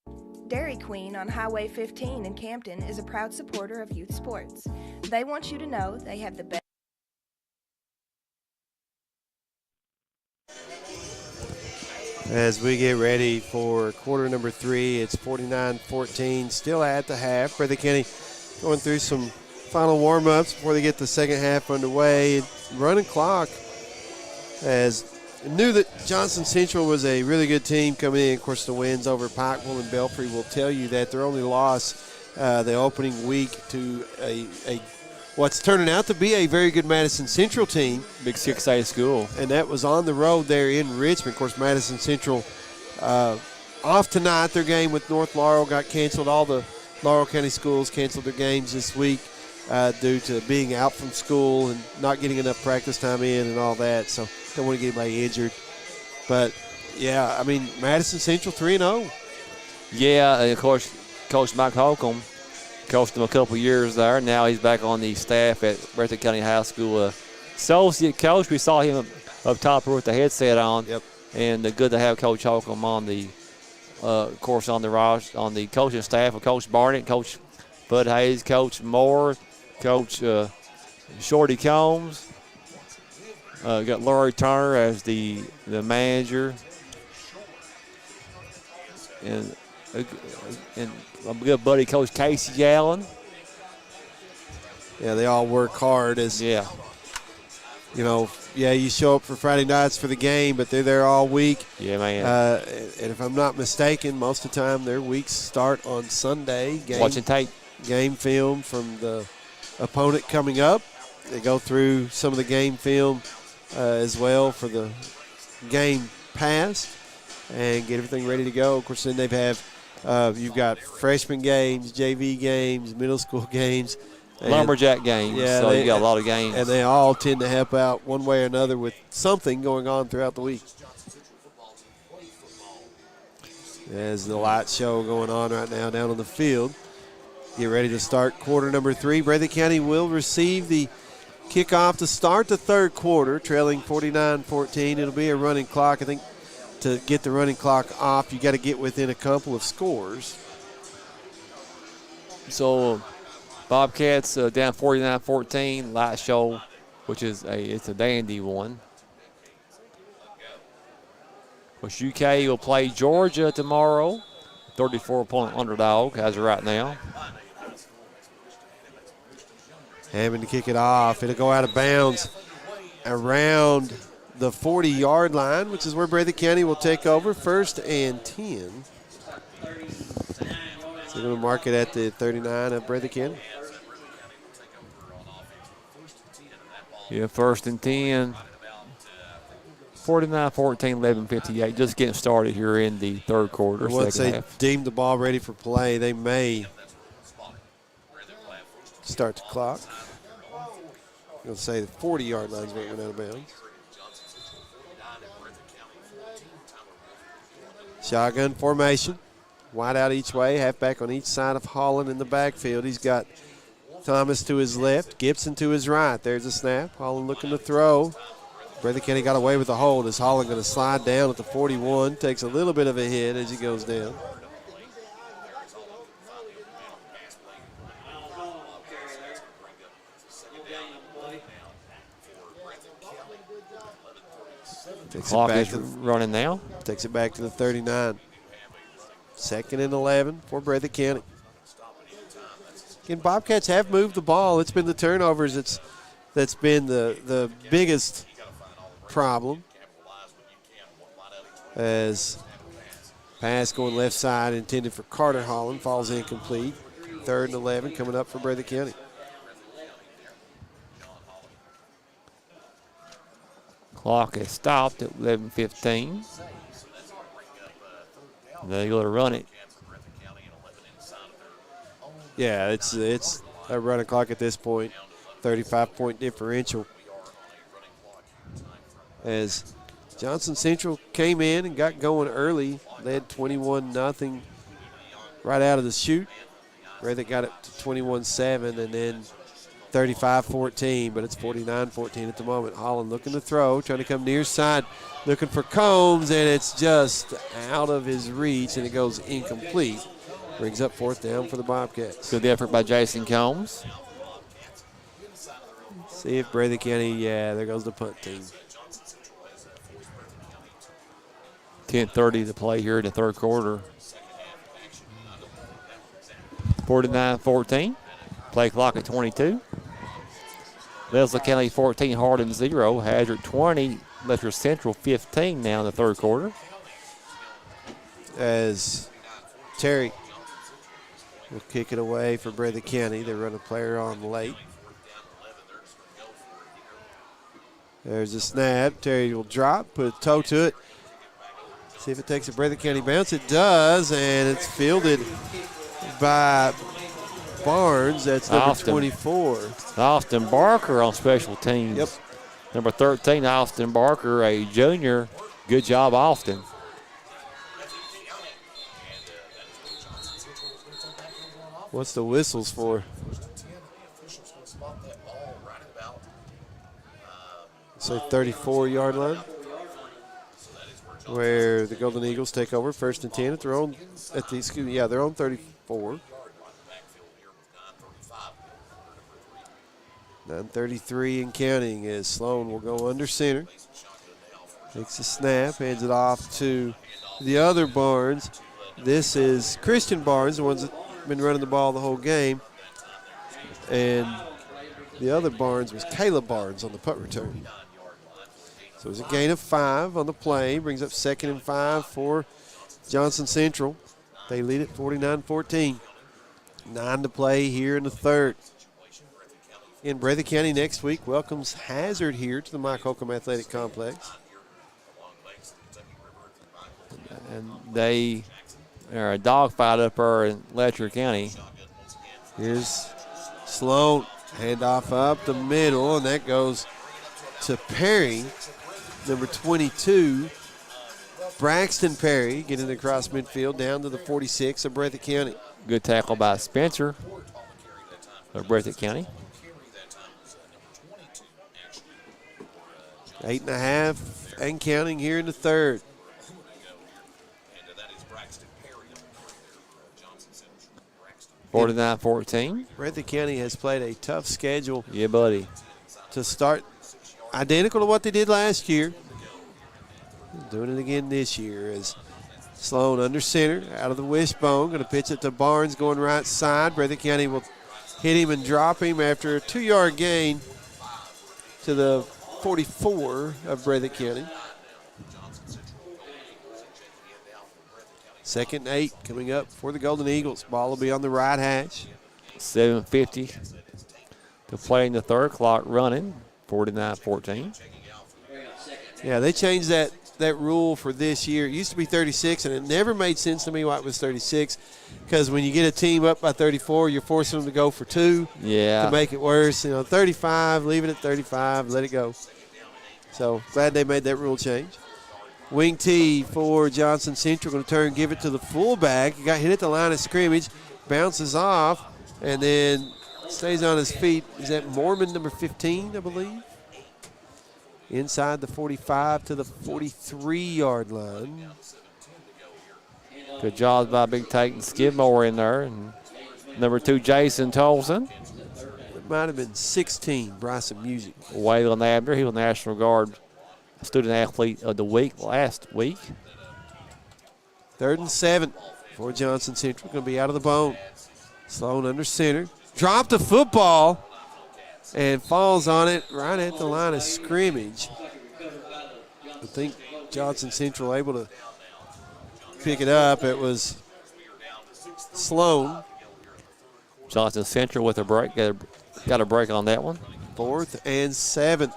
Dairy Queen on Highway 15 in Campton is a proud supporter of youth sports. They want you to know they have the best. As we get ready for quarter number 3, it's 49-14, still at the half. Breathitt County going through some final warm-ups before they get the second half underway. Running clock, as knew that Johnson Central was a really good team coming in. Of course, the wins over Pikeville and Belfry will tell you that their only loss the opening week to a what's turning out to be a very good Madison Central team. Big 6A school. And that was on the road there in Richmond. Of course, Madison Central off tonight. Their game with North Laurel got canceled. All the Laurel County schools canceled their games this week due to being out from school and not getting enough practice time in and all that. So don't want to get anybody injured. But, yeah, I mean, Madison Central 3-0. Yeah, and of course, Coach Mike Holcomb coached them a couple years there. Now he's back on the staff at Breathitt County High School. Associate coach, we saw him up top here with the headset on. Yep. And good to have Coach Holcomb on the, of course, on the coaching staff of Coach Barnett, Coach Bud Hayes, Coach Moore, Coach Shorty Combs. Got Laurie Turner as the manager, and my good buddy Coach Casey Allen. Yeah, they all work hard as you show up for Friday nights for the game, but they're there all week. Yeah, man. And if I'm not mistaken, most of the time their weeks start on Sunday. Watching tape. Game film from the opponent coming up. They go through some of the game film as well for the game past and get everything ready to go. Of course, then they have you've got freshman games, JV games, middle school games. Lumberjack games, so you got a lot of games. And they all tend to help out one way or another with something going on throughout the week. There's the light show going on right now down on the field. Get ready to start quarter number 3. Breathitt County will receive the kickoff to start the third quarter, trailing 49-14. It'll be a running clock. I think to get the running clock off, you got to get within a couple of scores. So Bobcats down 49-14. Light show, which is it's a dandy one. Of course, UK will play Georgia tomorrow. 34-point underdog as of right now. Having to kick it off. It'll go out of bounds around the 40-yard line, which is where Breathitt County will take over. 1st and 10. So they're going to mark it at the 39 of Breathitt County. Yeah, 1st and 10. 49-14, 11:58. Just getting started here in the third quarter. Once they half. deem the ball ready for play, they may start the clock. I'm going to say the 40-yard line's went out of bounds. Shotgun formation. Wide out each way, halfback on each side of Holland in the backfield. He's got Thomas to his left, Gibson to his right. There's a snap. Holland looking to throw. Breathitt County got away with the hold. Is Holland going to slide down at the 41? Takes a little bit of a hit as he goes down. Clock is running now. Takes it back to the 39. 2nd and 11 for Breathitt County. Again, Bobcats have moved the ball. It's been the turnovers that's been the biggest problem. As pass going left side intended for Carter Holland falls incomplete. 3rd and 11 coming up for Breathitt County. Clock is stopped at 11:15. They're going to run it. Yeah, it's a running clock at this point. 35-point differential. As Johnson Central came in and got going early, led 21-0 right out of the chute. Breathitt got it to 21-7 and then 35-14, but it's 49-14 at the moment. Holland looking to throw, trying to come near side, looking for Combs, and it's just out of his reach, and it goes incomplete. Brings up 4th down for the Bobcats. Good effort by Jason Combs. See if Breathitt County, yeah, there goes the punt team. 10:30 to play here in the third quarter. 49-14. Play clock at 22. Leslie County 14, Hardin 0. Hazard 20, Letcher Central 15 now in the third quarter. As Terry will kick it away for Breathitt County. They run a player on late. There's a snap. Terry will drop, put a toe to it. See if it takes a Breathitt County bounce. It does, and it's fielded by Barnes. That's number 24. Austin Barker on special teams. Yep. Number 13, Austin Barker, a junior. Good job, Austin. What's the whistles for? Say 34-yard line, where the Golden Eagles take over 1st and 10 at their own their own 34. 9:33 and counting as Sloan will go under center. Takes a snap, hands it off to the other Barnes. This is Christian Barnes, the ones that been running the ball the whole game. And the other Barnes was Caleb Barnes on the punt return. So it was a gain of 5 on the play. Brings up 2nd and 5 for Johnson Central. They lead it 49-14. 9 to play here in the third. In Breathitt County next week welcomes Hazard here to the Mike Holcomb Athletic Complex. And they are a dogfight up there in Letcher County. Here's Sloan. Handoff up the middle, and that goes to Perry, number 22. Braxton Perry getting across midfield down to the 46 of Breathitt County. Good tackle by Spencer of Breathitt County. 8.5 and counting here in the third. Breathitt 49-14. Breathitt County has played a tough schedule. Yeah, buddy. To start, identical to what they did last year. Doing it again this year as Sloan under center, out of the wishbone, going to pitch it to Barnes going right side. Breathitt County will hit him and drop him after a 2-yard gain to the 44 of Breathitt County. 2nd and 8 coming up for the Golden Eagles. Ball will be on the right hash. 7:50 to play in the third. Clock running, 49-14. Yeah, they changed that rule for this year. It used to be 36, and it never made sense to me why it was 36, because when you get a team up by 34, you're forcing them to go for 2 to make it worse. 35, leave it at 35, let it go. So glad they made that rule change. Wing T for Johnson Central, going to turn and give it to the fullback. He got hit at the line of scrimmage, bounces off, and then stays on his feet. Is that Mormon, number 15, I believe? Inside the 45 to the 43-yard line. Good job by Big Titan Skidmore in there. And number 2, Jason Tolson. It might have been 16, Bryson Music. Waylon Abner, he was National Guard Student Athlete of the Week last week. 3rd and 7 for Johnson Central. Going to be out of the bone. Sloan under center. Dropped the football and falls on it right at the line of scrimmage. I think Johnson Central able to pick it up. It was Sloan. Johnson Central with a break. Got a break on that one. 4th and 7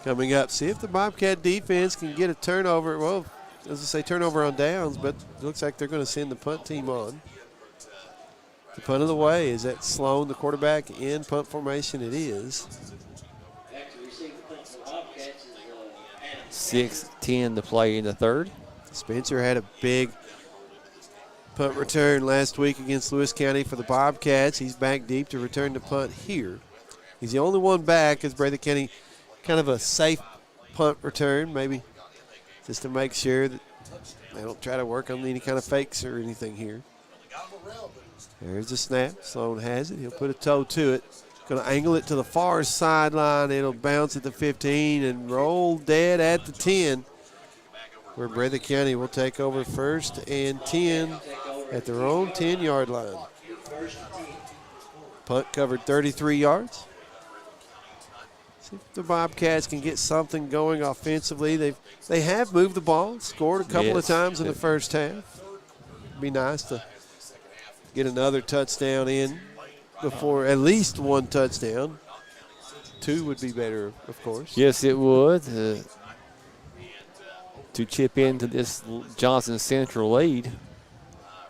coming up. See if the Bobcat defense can get a turnover. Well, as I say, turnover on downs, but it looks like they're going to send the punt team on. The punt of the way. Is that Sloan, the quarterback, in punt formation? It is. 6:10 to play in the third. Spencer had a big punt return last week against Lewis County for the Bobcats. He's back deep to return the punt here. He's the only one back as Breathitt County, kind of a safe punt return, maybe just to make sure that they don't try to work on any kind of fakes or anything here. There's the snap. Sloan has it. He'll put a toe to it. Going to angle it to the far sideline. It'll bounce at the 15 and roll dead at the 10, where Breathitt County will take over 1st and 10 at their own 10-yard line. Punt covered 33 yards. See if the Bobcats can get something going offensively. They have moved the ball, scored a couple of times in the first half. It'd be nice to get another touchdown in before, at least one touchdown. 2 would be better, of course. Yes, it would. To chip into this Johnson Central lead.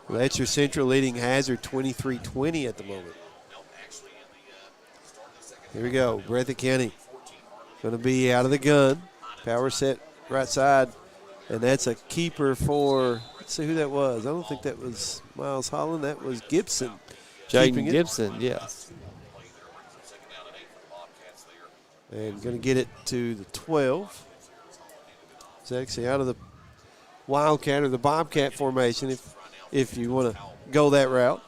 Well, that's your Central leading hazard, 23-20 at the moment. Here we go. Breathitt County going to be out of the gun. Power set right side. And that's a keeper for, let's see who that was. I don't think that was Miles Holland. That was Gibson. Jaden Gibson, yes. And going to get it to the 12. It's actually out of the Wildcat or the Bobcat formation if you want to go that route.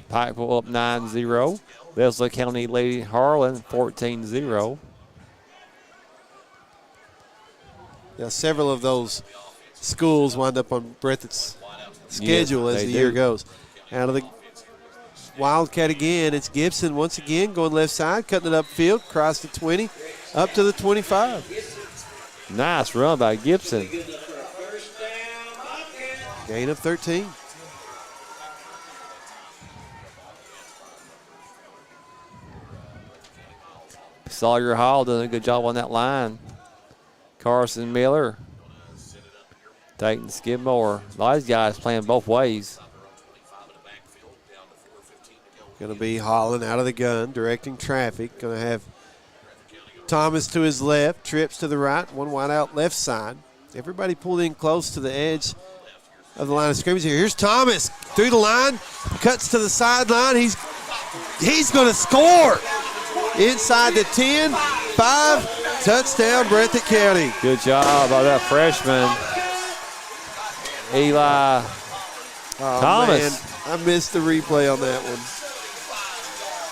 Pikeville up 9-0. Leslie County leading Harlan 14-0. Now, several of those schools wind up on Breathitt's schedule as the year goes. Out of the Wildcat again, it's Gibson once again going left side, cutting it upfield, across the 20, up to the 25. Nice run by Gibson. Gain of 13. Sawyer Hall doing a good job on that line. Carson Miller. Dayton Skidmore. A lot of these guys playing both ways. Going to be Holland out of the gun, directing traffic. Going to have Thomas to his left, Trips to the right, one wide out left side. Everybody pulled in close to the edge of the line of scrimmage here. Here's Thomas through the line, cuts to the sideline. He's going to score inside the 10, 5, touchdown Breathitt County. Good job by that freshman, Eli Thomas. Man, I missed the replay on that one.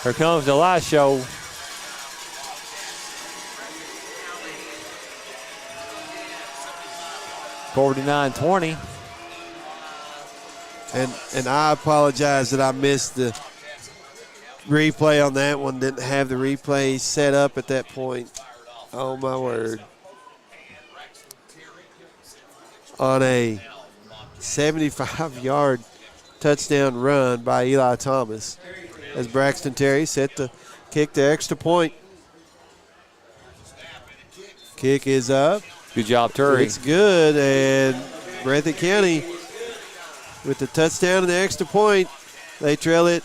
Here comes the last show. $49-20. And I apologize that I missed the replay on that one. Didn't have the replay set up at that point. Oh, my word. On a 75-yard touchdown run by Eli Thomas as Braxton Terry set to kick the extra point. Kick is up. Good job, Terry. It's good, and Breathitt County with the touchdown and the extra point. They trail it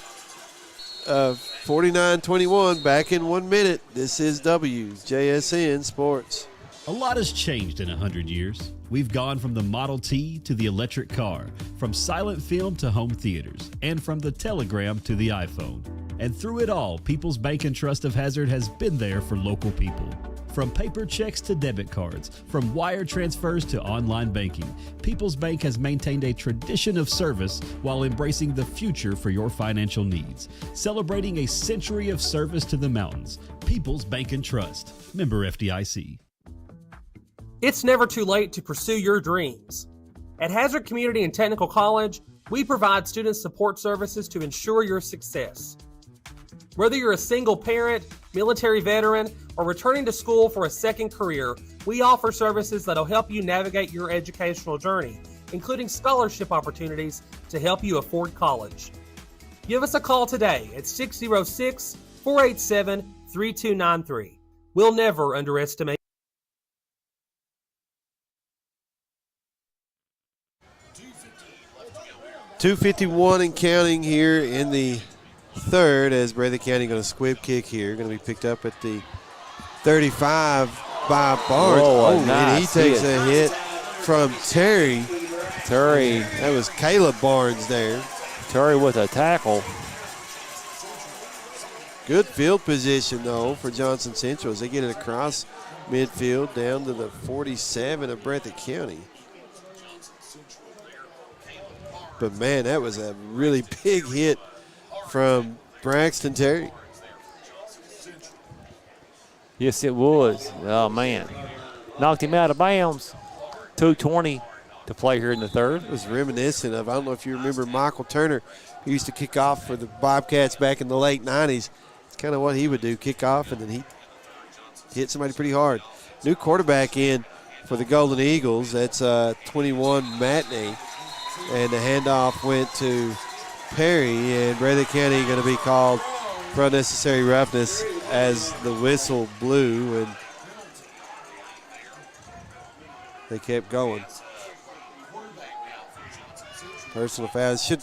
49-21 back in 1 minute. This is WJSN Sports. A lot has changed in 100 years. We've gone from the Model T to the electric car, from silent film to home theaters, and from the telegram to the iPhone. And through it all, People's Bank and Trust of Hazard has been there for local people. From paper checks to debit cards, from wire transfers to online banking, People's Bank has maintained a tradition of service while embracing the future for your financial needs. Celebrating a century of service to the mountains. People's Bank and Trust. Member FDIC. It's never too late to pursue your dreams. At Hazard Community and Technical College, we provide student support services to ensure your success. Whether you're a single parent, military veteran, or returning to school for a second career, we offer services that'll help you navigate your educational journey, including scholarship opportunities to help you afford college. Give us a call today at 606-487-3293. We'll never underestimate. 2:51 and counting here in the third as Breathitt County going to squib kick here. Going to be picked up at the 35 by Barnes. Whoa, and nice he takes hit. a hit from Terry. Terry That was Caleb Barnes there. with a tackle. Good field position, though, for Johnson Central as they get it across midfield down to the 47 of Breathitt County. But, man, that was a really big hit from Braxton Terry. Yes, it was. Oh, man. Knocked him out of bounds. 2:20 to play here in the third. It was reminiscent of, I don't know if you remember Michael Turner, who used to kick off for the Bobcats back in the late 90s. It's kind of what he would do, kick off, and then he hit somebody pretty hard. New quarterback in for the Golden Eagles. That's 21 Matinee. And the handoff went to Perry, and Breathitt County going to be called for unnecessary roughness as the whistle blew, and they kept going. Personal fouls should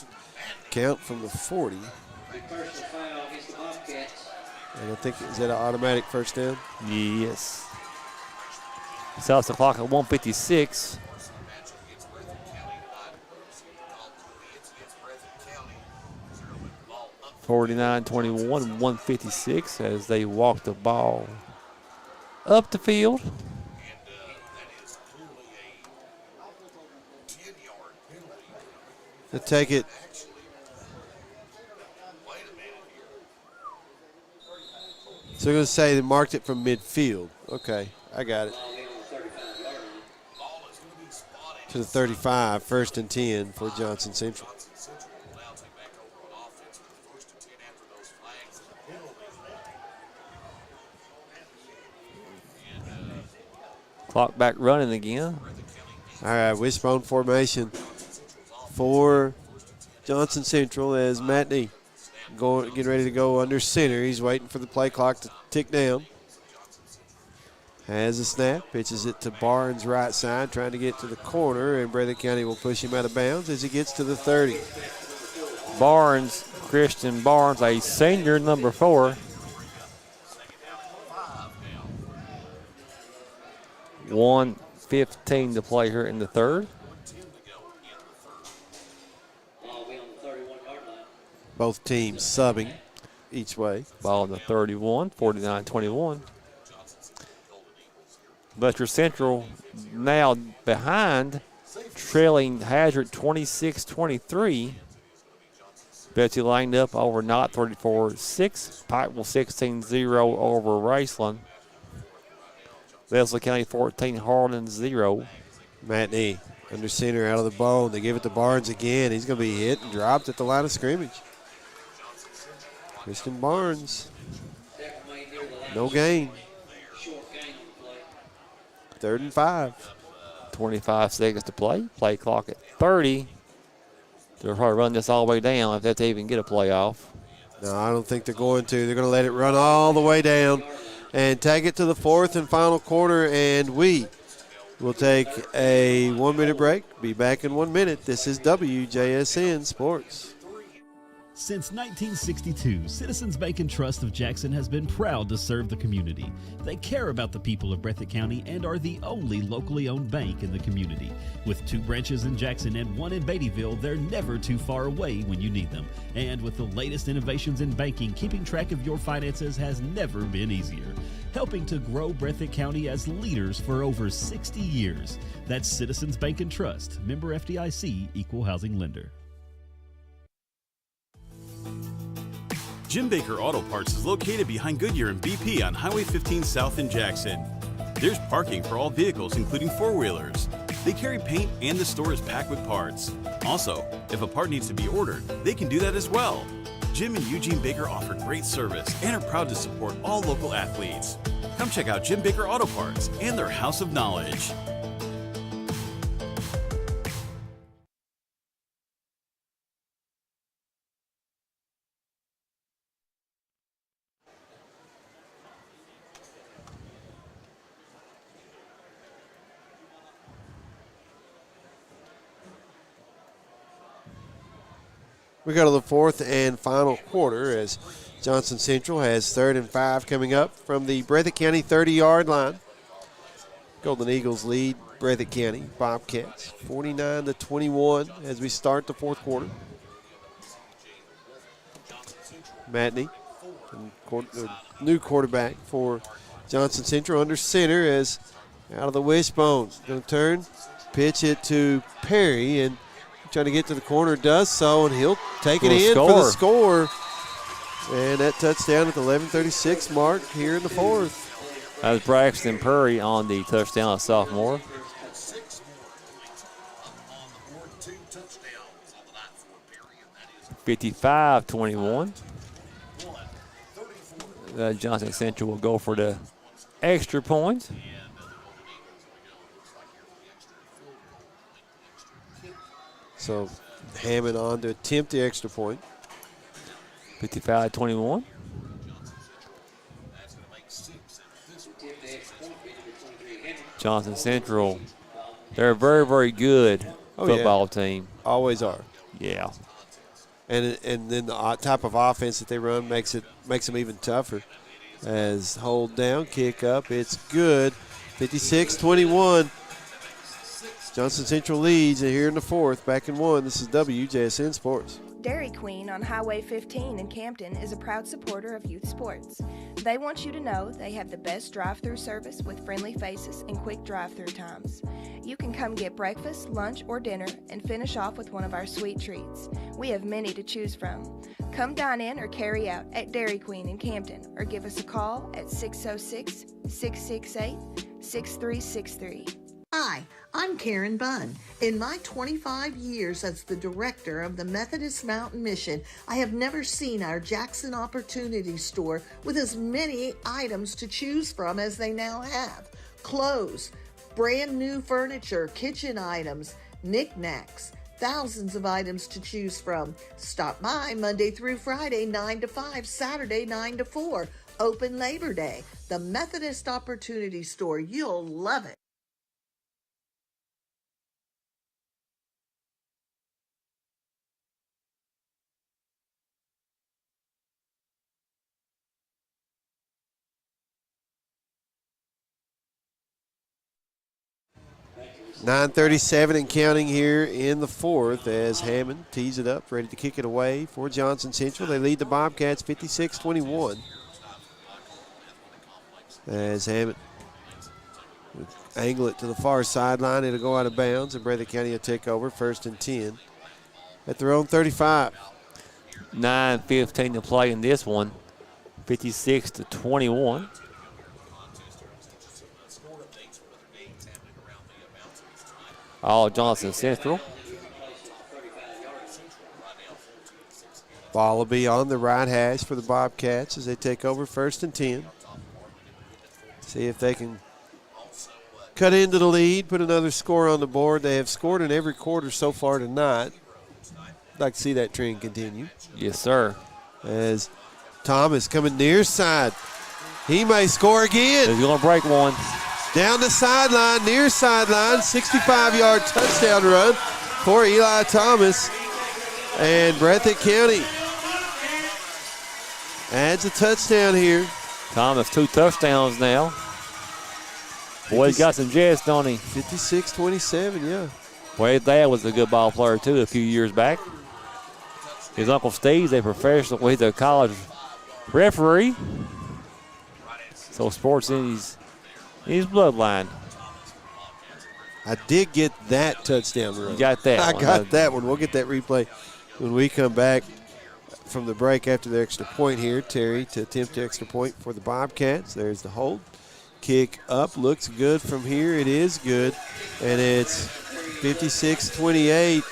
count from the 40. And I think, is that an automatic first down? Yes. Stops the clock at 1:56. (49-21), 1:56 as they walk the ball up the field. To take it. So I'm going to say they marked it from midfield. Okay, I got it. To the 35, 1st and 10 for Johnson Central. Clock back running again. All right, wishbone formation for Johnson Central as Matinee getting ready to go under center. He's waiting for the play clock to tick down. Has a snap, pitches it to Barnes right side, trying to get to the corner, and Breathitt County will push him out of bounds as he gets to the 30. Barnes, Christian Barnes, a senior, number 4. 1:15 to play here in the third. Both teams subbing each way. Ball on the 31, 49-21. Butler Central now behind, trailing Hazard 26-23. Betsy lined up over Knott 34-6. Pikeville 16-0 over Raceland. Leslie County 14, Harlan 0. Matinee under center out of the ball. They give it to Barnes again. He's going to be hit and dropped at the line of scrimmage. Kristen Barnes. No gain. 3rd and 5. 25 seconds to play. Play clock at 30. They'll probably run this all the way down if that's even get a playoff. No, I don't think they're going to. They're going to let it run all the way down and take it to the 4th and final quarter, and we will take a 1-minute break. Be back in 1 minute. This is WJSN Sports. Since 1962, Citizens Bank and Trust of Jackson has been proud to serve the community. They care about the people of Breathitt County and are the only locally owned bank in the community. With 2 branches in Jackson and 1 in Beattyville, they're never too far away when you need them. And with the latest innovations in banking, keeping track of your finances has never been easier. Helping to grow Breathitt County as leaders for over 60 years. That's Citizens Bank and Trust, member FDIC, equal housing lender. Jim Baker Auto Parts is located behind Goodyear and BP on Highway 15 South in Jackson. There's parking for all vehicles, including 4-wheelers. They carry paint and the store is packed with parts. Also, if a part needs to be ordered, they can do that as well. Jim and Eugene Baker offer great service and are proud to support all local athletes. Come check out Jim Baker Auto Parts and their House of Knowledge. We go to the 4th and final quarter as Johnson Central has 3rd and 5 coming up from the Breathitt County 30-yard line. Golden Eagles lead Breathitt County Bobcats 49-21 as we start the 4th quarter. Matney, new quarterback for Johnson Central, under center as out of the wishbone. Going to turn, pitch it to Perry, and trying to get to the corner, does so, and he'll take it in for the score. And that touchdown at the 11:36 mark here in the 4th. That was Braxton Perry on the touchdown, a sophomore. (55-21). Johnson Central will go for the extra point. So Hammond on to attempt the extra point. 55-21. Johnson Central, they're a very, very good football team. Always are. Yeah. And then the type of offense that they run makes them even tougher. As hold down, kick up, it's good. 56-21. Johnson Central leads here in the 4th, back in 1. This is WJSN Sports. Dairy Queen on Highway 15 in Campton is a proud supporter of youth sports. They want you to know they have the best drive-through service with friendly faces and quick drive-through times. You can come get breakfast, lunch, or dinner and finish off with one of our sweet treats. We have many to choose from. Come dine in or carry out at Dairy Queen in Campton or give us a call at 606-668-6363. Hi, I'm Karen Bunn. In my 25 years as the director of the Methodist Mountain Mission, I have never seen our Jackson Opportunity Store with as many items to choose from as they now have. Clothes, brand new furniture, kitchen items, knickknacks, thousands of items to choose from. Stop by Monday through Friday, 9 to 5, Saturday, 9 to 4. Open Labor Day. The Methodist Opportunity Store. You'll love it. .937 and counting here in the 4th as Hammond tees it up, ready to kick it away for Johnson Central. They lead the Bobcats 56-21. As Hammond will angle it to the far sideline, it'll go out of bounds, and Breathitt County will take over 1st and 10 at their own 35. 9:15 to play in this one, 56-21. All Johnson Central. Ball will be on the right hash for the Bobcats as they take over 1st and 10. See if they can cut into the lead, put another score on the board. They have scored in every quarter so far tonight. I'd like to see that trend continue. Yes, sir. As Thomas coming near side. He may score again. He's going to break one. Down the sideline, near sideline, 65-yard touchdown run for Eli Thomas. And Breathitt County adds a touchdown here. Thomas, 2 touchdowns now. Boy, he's got some jets, don't he? 56-27, yeah. Well, his dad was a good ball player, too, a few years back. His Uncle Steve's a professional. Well, he's a college referee. So sports in his bloodline. I did get that touchdown run. You got that I one. got that one. We'll get that replay when we come back from the break after the extra point here. Terry to attempt the extra point for the Bobcats. There's the hold. Kick up. Looks good from here. It is good. And it's 56-28.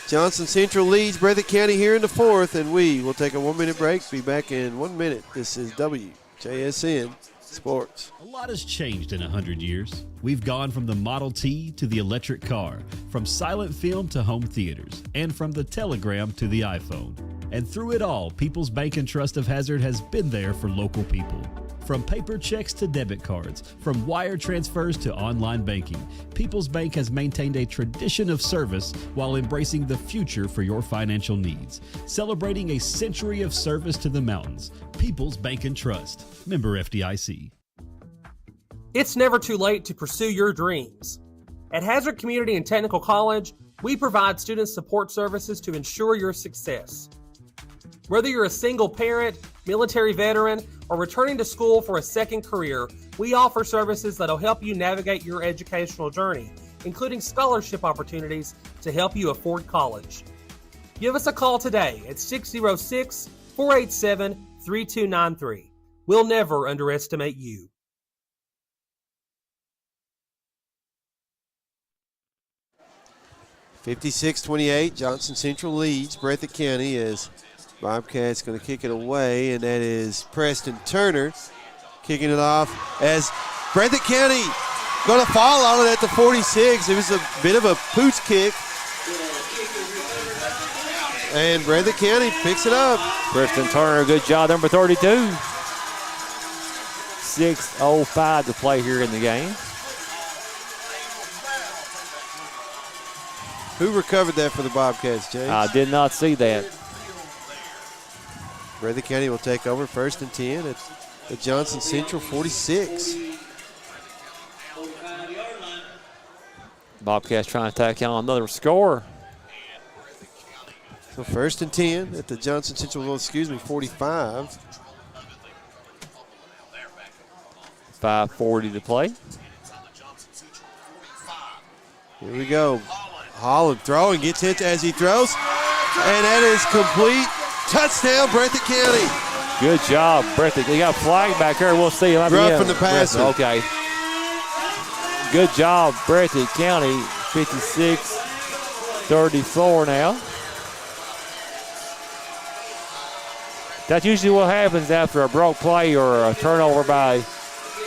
Johnson Central leads Breathitt County here in the 4th, and we will take a 1-minute break. Be back in 1 minute. This is WJSN Sports. A lot has changed in 100 years. We've gone from the Model T to the electric car, from silent film to home theaters, and from the telegram to the iPhone. And through it all, People's Bank and Trust of Hazard has been there for local people. From paper checks to debit cards, from wire transfers to online banking, People's Bank has maintained a tradition of service while embracing the future for your financial needs. Celebrating a century of service to the mountains. People's Bank and Trust. Member FDIC. It's never too late to pursue your dreams. At Hazard Community and Technical College, we provide student support services to ensure your success. Whether you're a single parent, military veteran, or returning to school for a second career, we offer services that'll help you navigate your educational journey, including scholarship opportunities to help you afford college. Give us a call today at 606-487-3293. We'll never underestimate you. $56-28, Johnson Central leads Breathitt County as Bobcats going to kick it away, and that is Preston Turner kicking it off as Breathitt County going to fall on it at the 46. It was a bit of a pooch kick, and Breathitt County picks it up. Preston Turner, good job, number 32. 6:05 to play here in the game. Who recovered that for the Bobcats, James? I did not see that. Breathitt County will take over 1st and 10 at the Johnson Central 46. Bobcats trying to tack on another score. So 1st and 10 at the Johnson Central, 45. 5:40 to play. Here we go. Holland throwing, gets hit as he throws, and that is complete. Touchdown, Breathitt County. Good job, Breathitt. They got a flag back there. We'll see. Roughing the passer. Okay. Good job, Breathitt County. 56-34 now. That's usually what happens after a broke play or a turnover by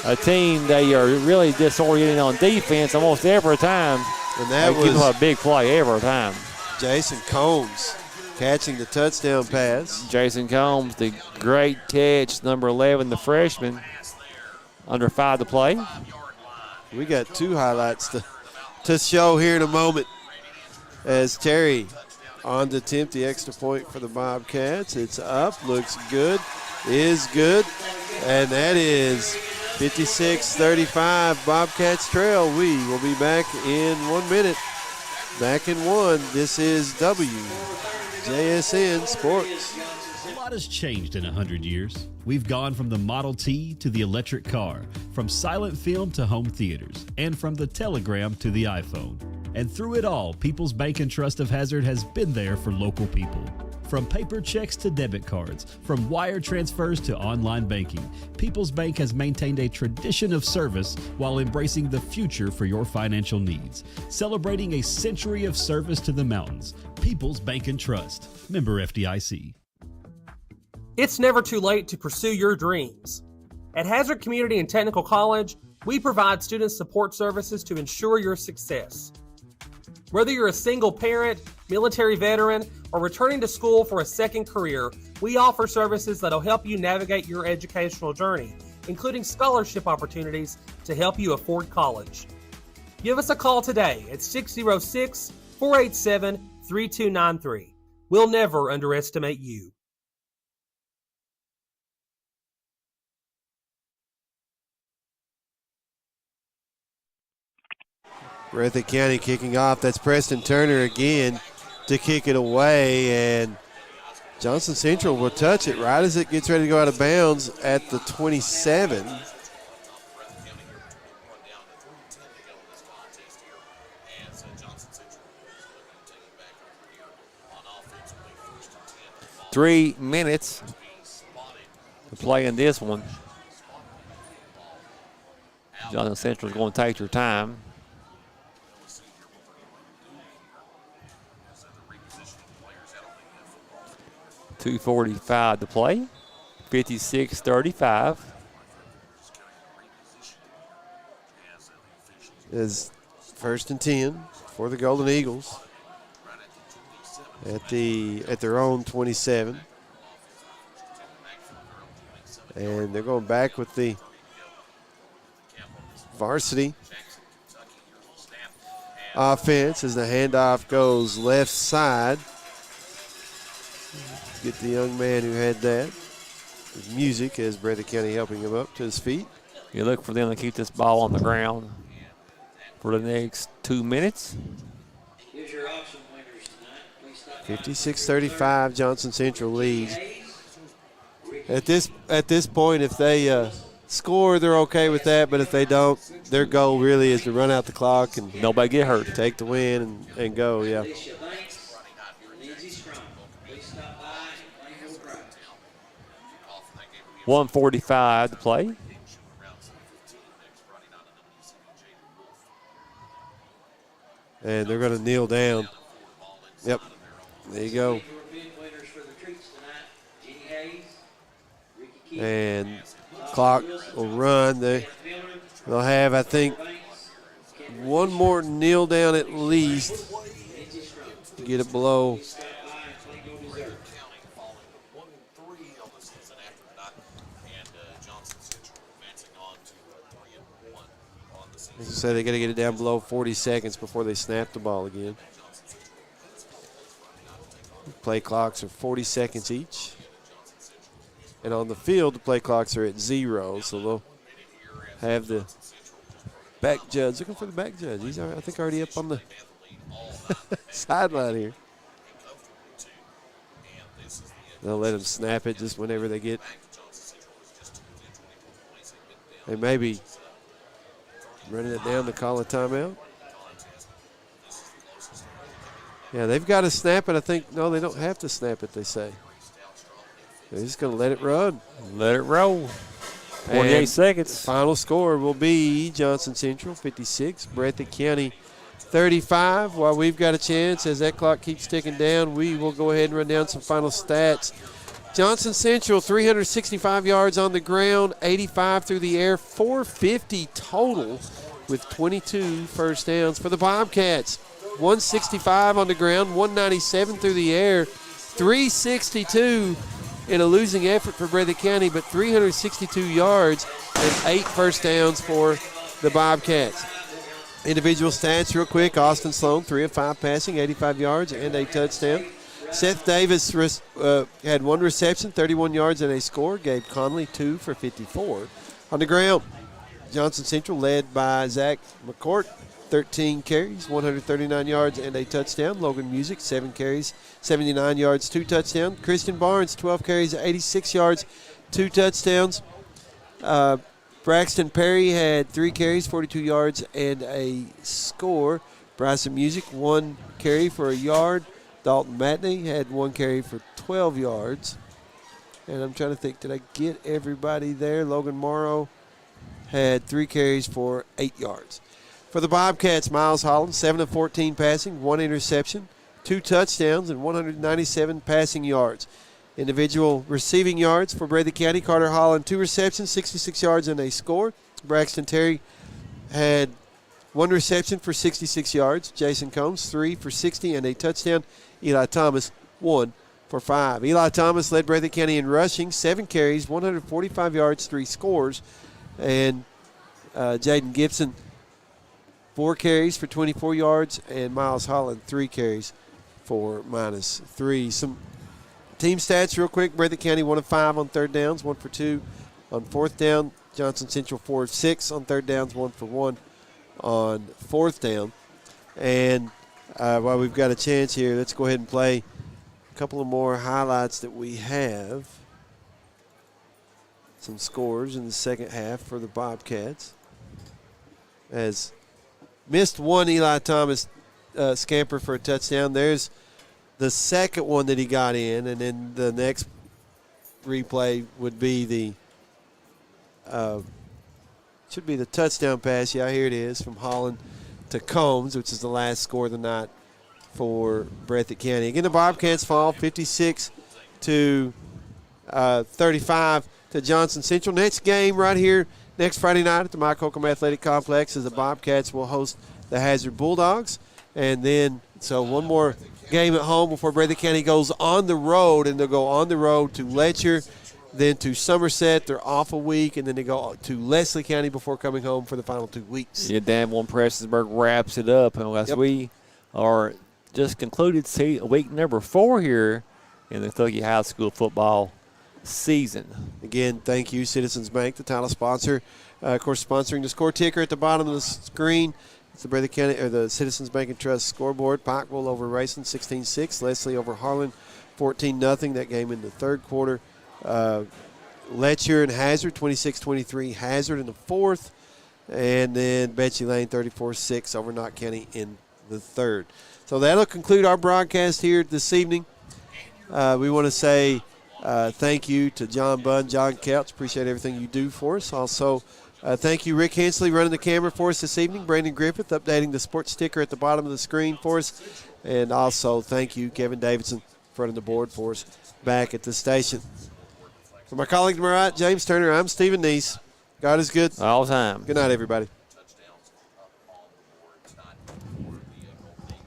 a team. They are really disoriented on defense almost every time. And that was a big play every time. Jason Combs catching the touchdown pass. Jason Combs, the great catch, number 11, the freshman. Under 5 to play. We got 2 highlights to show here in a moment as Terry on to attempt the extra point for the Bobcats. It's up, looks good, is good, and that is 56-35, Bobcats trail. We will be back in 1 minute. Back in 1. This is WJSN Sports. A lot has changed in 100 years. We've gone from the Model T to the electric car, from silent film to home theaters, and from the telegram to the iPhone. And through it all, People's Bank and Trust of Hazard has been there for local people. From paper checks to debit cards, from wire transfers to online banking, People's Bank has maintained a tradition of service while embracing the future for your financial needs. Celebrating a century of service to the mountains. People's Bank and Trust. Member FDIC. It's never too late to pursue your dreams. At Hazard Community and Technical College, we provide student support services to ensure your success. Whether you're a single parent, military veteran, or returning to school for a second career, we offer services that'll help you navigate your educational journey, including scholarship opportunities to help you afford college. Give us a call today at 606-487-3293. We'll never underestimate you. Breathitt County kicking off. That's Preston Turner again to kick it away, and Johnson Central will touch it right as it gets ready to go out of bounds at the 27. Three minutes to play in this one. Johnson Central is going to take their time. .245 to play. 56-35. Is first and 10 for the Golden Eagles at their own 27. And they're going back with the varsity offense as the handoff goes left side. Get the young man who had that. His music as Breathitt County helping him up to his feet. You look for them to keep this ball on the ground for the next 2 minutes. 56-35, Johnson Central leads. At this point, if they score, they're okay with that. But if they don't, their goal really is to run out the clock and nobody get hurt, take the win and go. Yeah. 1:45 to play. And they're going to kneel down. Yep. There you go. And clock will run. They'll have, I think, one more kneel down at least to get it below. So they got to get it down below 40 seconds before they snap the ball again. Play clocks are 40 seconds each. And on the field, the play clocks are at 0, so they'll have the back judge. Looking for the back judge. He's, I think, already up on the sideline here. They'll let him snap it just whenever they get. They may be running it down to call a timeout. Yeah, they've got to snap it. I think, no, they don't have to snap it, they say. They're just going to let it run. Let it roll. 48 seconds. Final score will be Johnson Central 56, Breathitt County 35. While we've got a chance, as that clock keeps ticking down, we will go ahead and run down some final stats. Johnson Central, 365 yards on the ground, 85 through the air, 450 total with 22 first downs. For the Bobcats, 165 on the ground, 197 through the air, 362 in a losing effort for Breathitt County, but 362 yards and 8 first downs for the Bobcats. Individual stats real quick. Austin Sloan, 3 of 5 passing, 85 yards and a touchdown. Seth Davis had 1 reception, 31 yards and a score. Gabe Conley, 2 for 54. On the ground, Johnson Central led by Zach McCourt, 13 carries, 139 yards and a touchdown. Logan Music, 7 carries, 79 yards, 2 touchdowns. Christian Barnes, 12 carries, 86 yards, 2 touchdowns. Braxton Perry had 3 carries, 42 yards and a score. Bryson Music, 1 carry for a yard. Dalton Matney had 1 carry for 12 yards. And I'm trying to think, did I get everybody there? Logan Morrow had 3 carries for 8 yards. For the Bobcats, Miles Holland, 7 of 14 passing, 1 interception, 2 touchdowns, and 197 passing yards. Individual receiving yards for Breathitt County. Carter Holland, 2 receptions, 66 yards, and a score. Braxton Terry had 1 reception for 66 yards. Jason Combs, 3 for 60 and a touchdown. Eli Thomas, 1 for 5. Eli Thomas led Breathitt County in rushing, 7 carries, 145 yards, 3 scores. And Jaden Gibson, 4 carries for 24 yards, and Miles Holland, 3 carries for -3. Some team stats real quick. Breathitt County 1 of 5 on third downs, 1 for 2 on fourth down. Johnson Central 4 of 6 on third downs, 1 for 1 on fourth down. And while we've got a chance here, let's go ahead and play a couple of more highlights that we have. Some scores in the second half for the Bobcats. As missed one Eli Thomas scamper for a touchdown. There's the second one that he got in, and then the next replay would be the should be the touchdown pass. Yeah, here it is from Holland to Combs, which is the last score of the night for Breathitt County. Again, the Bobcats fall 56 to 35 to Johnson Central. Next game right here next Friday night at the Mike Holcomb Athletic Complex is the Bobcats will host the Hazard Bulldogs. And then, so one more game at home before Breathitt County goes on the road, and they'll go on the road to Letcher, then to Somerset. They're off a week, and then they go to Leslie County before coming home for the final 2 weeks. Yeah, Dan One Prestonsburg wraps it up. And as we are just concluded week number 4 here in the Thursday High School football season. Again, thank you, Citizens Bank, the title sponsor. Of course, sponsoring the score ticker at the bottom of the screen. It's the Breathitt County or the Citizens Bank and Trust scoreboard. Pikeville over Racing 16-6. Leslie over Harlan 14-0. That game in the third quarter. Letcher and Hazard 26-23. Hazard in the fourth. And then Betsy Lane 34-6 over Knott County in the third. So that'll conclude our broadcast here this evening. We want to say thank you to John Bunn, John Couch. Appreciate everything you do for us. Also, thank you, Rick Hensley, running the camera for us this evening. Brandon Griffith updating the sports sticker at the bottom of the screen for us. And also, thank you, Kevin Davidson, running the board for us back at the station. For my colleague to my right, James Turner, I'm Stephen Neese. God is good all the time. Good night, everybody.